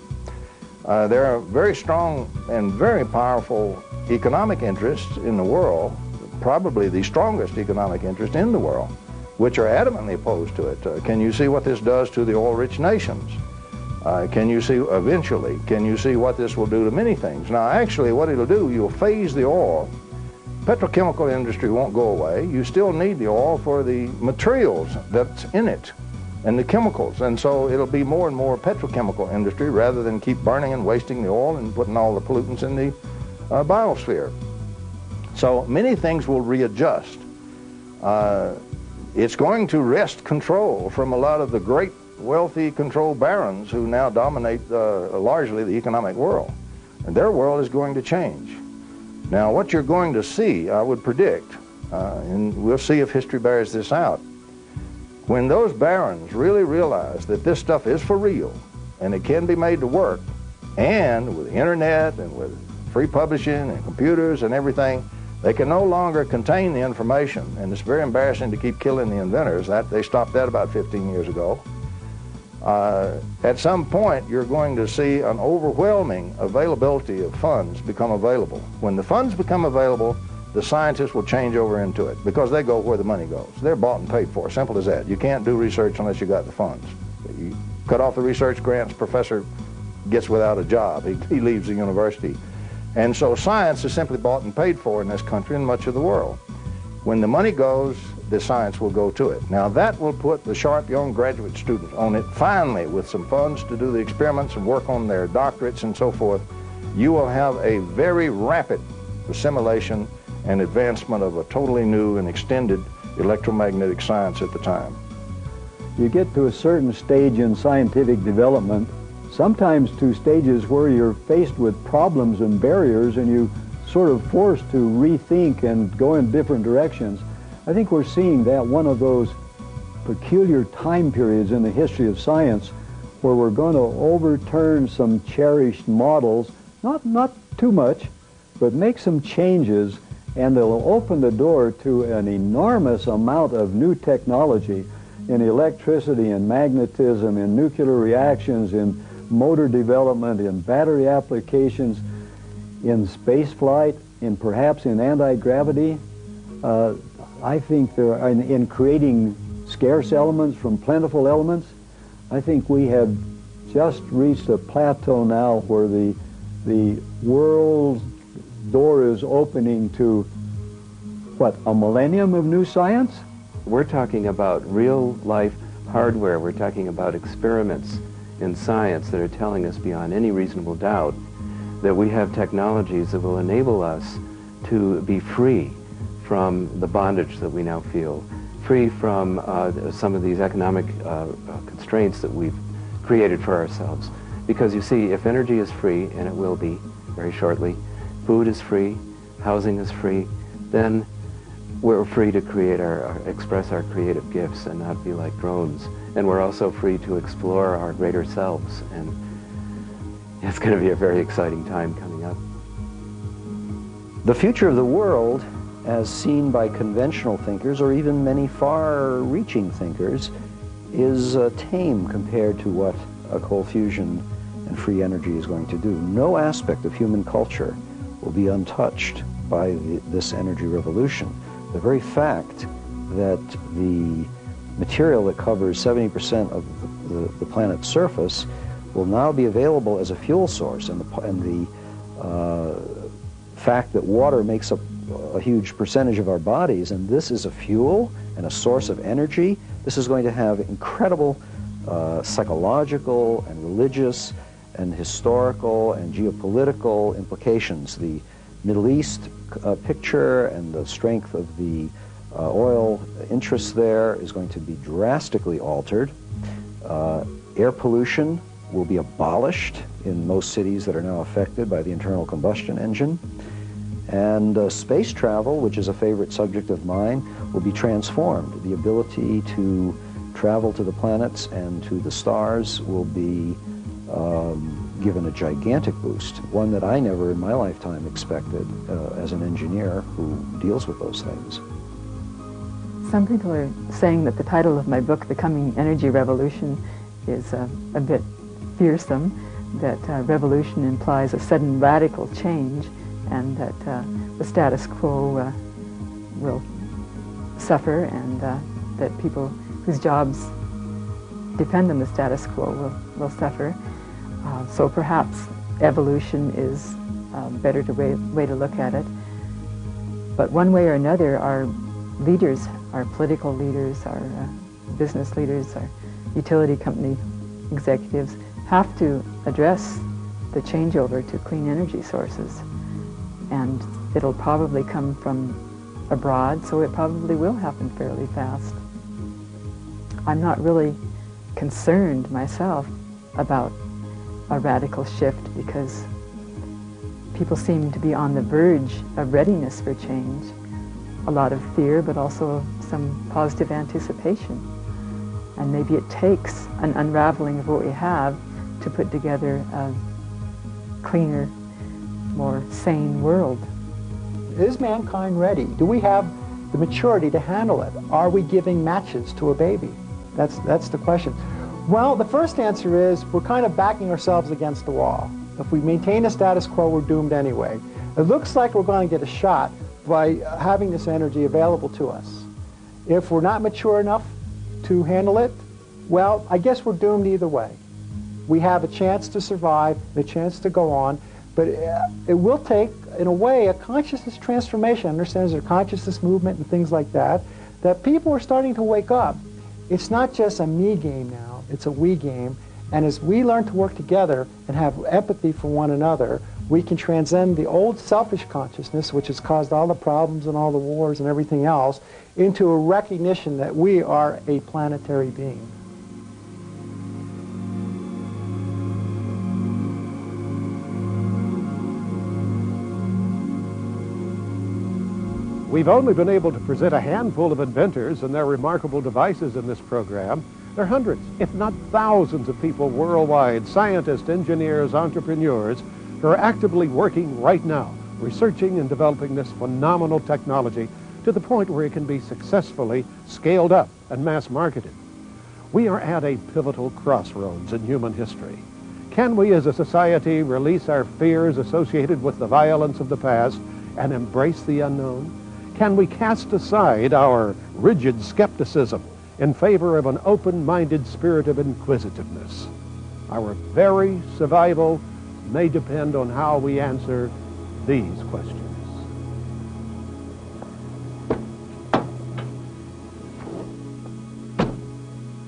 There are very strong and very powerful economic interests in the world, probably the strongest economic interest in the world, which are adamantly opposed to it. Can you see what this does to the oil-rich nations? Can you see eventually, can you see what this will do to many things? Now, actually, what it'll do, you'll phase the oil. Petrochemical industry won't go away. You still need the oil for the materials that's in it and the chemicals. And so it'll be more and more petrochemical industry rather than keep burning and wasting the oil and putting all the pollutants in the biosphere. So many things will readjust. It's going to wrest control from a lot of the great wealthy control barons who now dominate largely the economic world. And their world is going to change. Now, what you're going to see, I would predict, and we'll see if history bears this out, when those barons really realize that this stuff is for real and it can be made to work, and with the internet and with free publishing and computers and everything, they can no longer contain the information. And it's very embarrassing to keep killing the inventors. They stopped that about 15 years ago. At some point, you're going to see an overwhelming availability of funds become available. When the funds become available, the scientists will change over into it because they go where the money goes. They're bought and paid for, simple as that. You can't do research unless you got the funds. You cut off the research grants, professor gets without a job. He leaves the university. And so science is simply bought and paid for in this country and much of the world. When the money goes, the science will go to it. Now that will put the sharp young graduate students on it finally with some funds to do the experiments and work on their doctorates and so forth. You will have a very rapid assimilation and advancement of a totally new and extended electromagnetic science at the time. You get to a certain stage in scientific development, sometimes to stages where you're faced with problems and barriers and you sort of forced to rethink and go in different directions. I think we're seeing that one of those peculiar time periods in the history of science where we're going to overturn some cherished models, not too much, but make some changes, and they'll open the door to an enormous amount of new technology in electricity and magnetism, in nuclear reactions, in motor development, in battery applications, in space flight, perhaps in anti-gravity. I think there are, in creating scarce elements from plentiful elements, I think we have just reached a plateau now where the world's door is opening to, what, a millennium of new science? We're talking about real-life hardware. We're talking about experiments in science that are telling us beyond any reasonable doubt that we have technologies that will enable us to be free from the bondage that we now feel, free from some of these economic constraints that we've created for ourselves. Because you see, if energy is free, and it will be very shortly, food is free, housing is free, then we're free to create express our creative gifts and not be like drones. And we're also free to explore our greater selves. And it's going to be a very exciting time coming up. The future of the world, as seen by conventional thinkers, or even many far-reaching thinkers, is tame compared to what a cold fusion and free energy is going to do. No aspect of human culture will be untouched by this energy revolution. The very fact that the material that covers 70% of the planet's surface will now be available as a fuel source, and the fact that water makes up a huge percentage of our bodies, and this is a fuel and a source of energy, this is going to have incredible psychological and religious and historical and geopolitical implications. The Middle East picture and the strength of the oil interests there is going to be drastically altered. Air pollution will be abolished in most cities that are now affected by the internal combustion engine. And space travel, which is a favorite subject of mine, will be transformed. The ability to travel to the planets and to the stars will be given a gigantic boost, one that I never in my lifetime expected as an engineer who deals with those things. Some people are saying that the title of my book, The Coming Energy Revolution, is a bit fearsome, that revolution implies a sudden radical change, and that the status quo will suffer, and that people whose jobs depend on the status quo will suffer. So perhaps evolution is a better way to look at it. But one way or another, our leaders, our political leaders, our business leaders, our utility company executives have to address the changeover to clean energy sources. And it'll probably come from abroad, so it probably will happen fairly fast. I'm not really concerned myself about a radical shift because people seem to be on the verge of readiness for change. A lot of fear, but also some positive anticipation. And maybe it takes an unraveling of what we have to put together a cleaner, more sane world. Is mankind ready? Do we have the maturity to handle it? Are we giving matches to a baby? That's the question. Well, the first answer is we're kind of backing ourselves against the wall. If we maintain a status quo, we're doomed anyway. It looks like we're going to get a shot by having this energy available to us. If we're not mature enough to handle it, well, I guess we're doomed either way. We have a chance to survive, a chance to go on, but it will take, in a way, a consciousness transformation. Understand there's a consciousness movement and things like that, that people are starting to wake up. It's not just a me game now, it's a we game. And as we learn to work together and have empathy for one another, we can transcend the old selfish consciousness, which has caused all the problems and all the wars and everything else, into a recognition that we are a planetary being. We've only been able to present a handful of inventors and their remarkable devices in this program. There are hundreds, if not thousands of people worldwide, scientists, engineers, entrepreneurs, who are actively working right now, researching and developing this phenomenal technology to the point where it can be successfully scaled up and mass marketed. We are at a pivotal crossroads in human history. Can we as a society release our fears associated with the violence of the past and embrace the unknown? Can we cast aside our rigid skepticism in favor of an open-minded spirit of inquisitiveness? Our very survival may depend on how we answer these questions.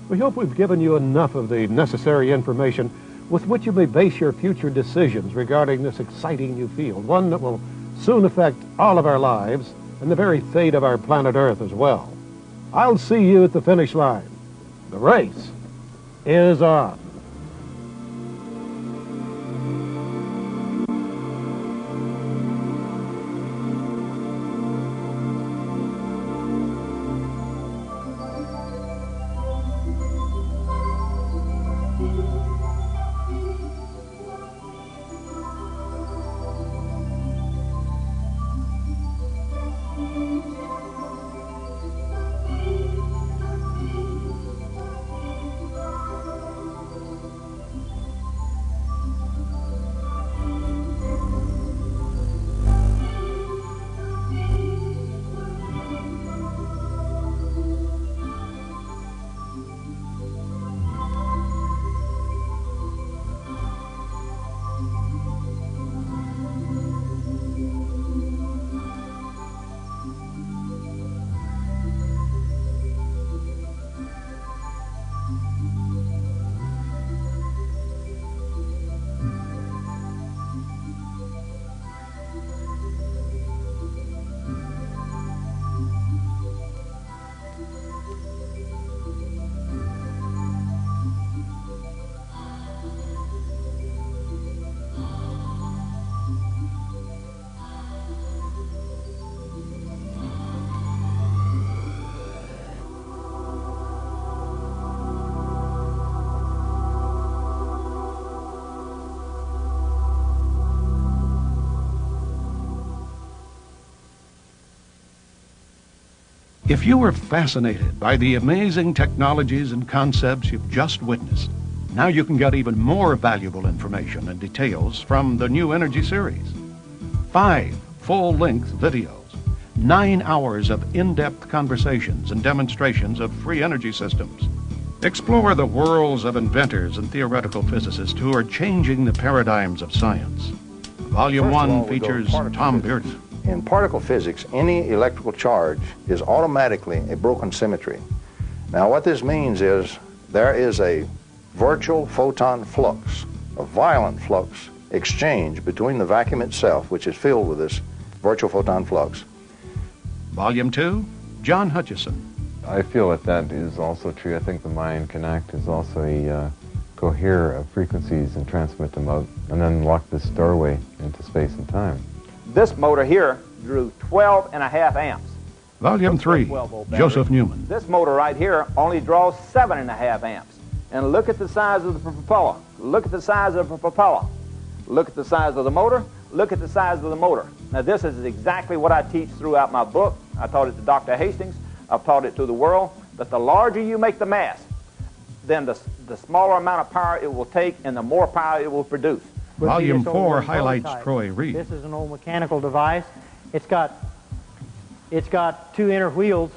We hope we've given you enough of the necessary information with which you may base your future decisions regarding this exciting new field, one that will soon affect all of our lives and the very fate of our planet Earth as well. I'll see you at the finish line. The race is on. If you were fascinated by the amazing technologies and concepts you've just witnessed, now you can get even more valuable information and details from the New Energy series. 5 full-length videos, 9 hours of in-depth conversations and demonstrations of free energy systems. Explore the worlds of inventors and theoretical physicists who are changing the paradigms of science. Volume 1 features Tom Bearden. In particle physics, any electrical charge is automatically a broken symmetry. Now what this means is there is a virtual photon flux, a violent flux exchange between the vacuum itself, which is filled with this virtual photon flux. Volume 2, John Hutchison. I feel that is also true. I think the mind can act as also a cohere of frequencies and transmit them out, and then lock this doorway into space and time. This motor here drew 12.5 amps. Volume 3, Joseph Newman. This motor right here only draws 7.5 amps. And look at the size of the propeller. Look at the size of the propeller. Look at the size of the motor. Look at the size of the motor. Now this is exactly what I teach throughout my book. I taught it to Dr. Hastings. I've taught it to the world. That the larger you make the mass, then the smaller amount of power it will take and the more power it will produce. Volume 4 highlights Troy Reed. This is an old mechanical device. It's got 2 inner wheels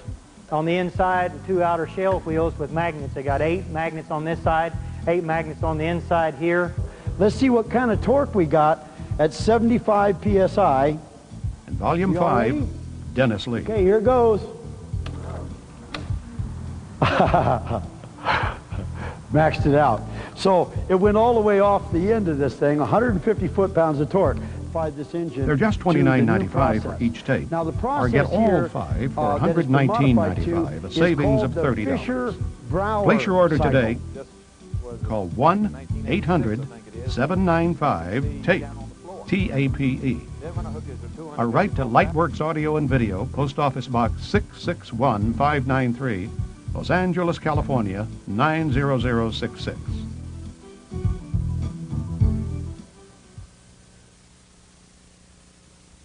on the inside and 2 outer shell wheels with magnets. They got 8 magnets on this side, 8 magnets on the inside here. Let's see what kind of torque we got at 75 psi. And Volume 5, Dennis Lee. Okay, here it goes. Maxed it out. So it went all the way off the end of this thing, 150 foot-pounds of torque. This engine. They're just $29.95 for each tape. Now the or get all 5 for $119.95, a savings of $30. Place your order today. Call 1-800-795-TAPE, T-A-P-E. Or write to Lightworks Audio and Video, Post Office Box 661593, Los Angeles, California, 90066.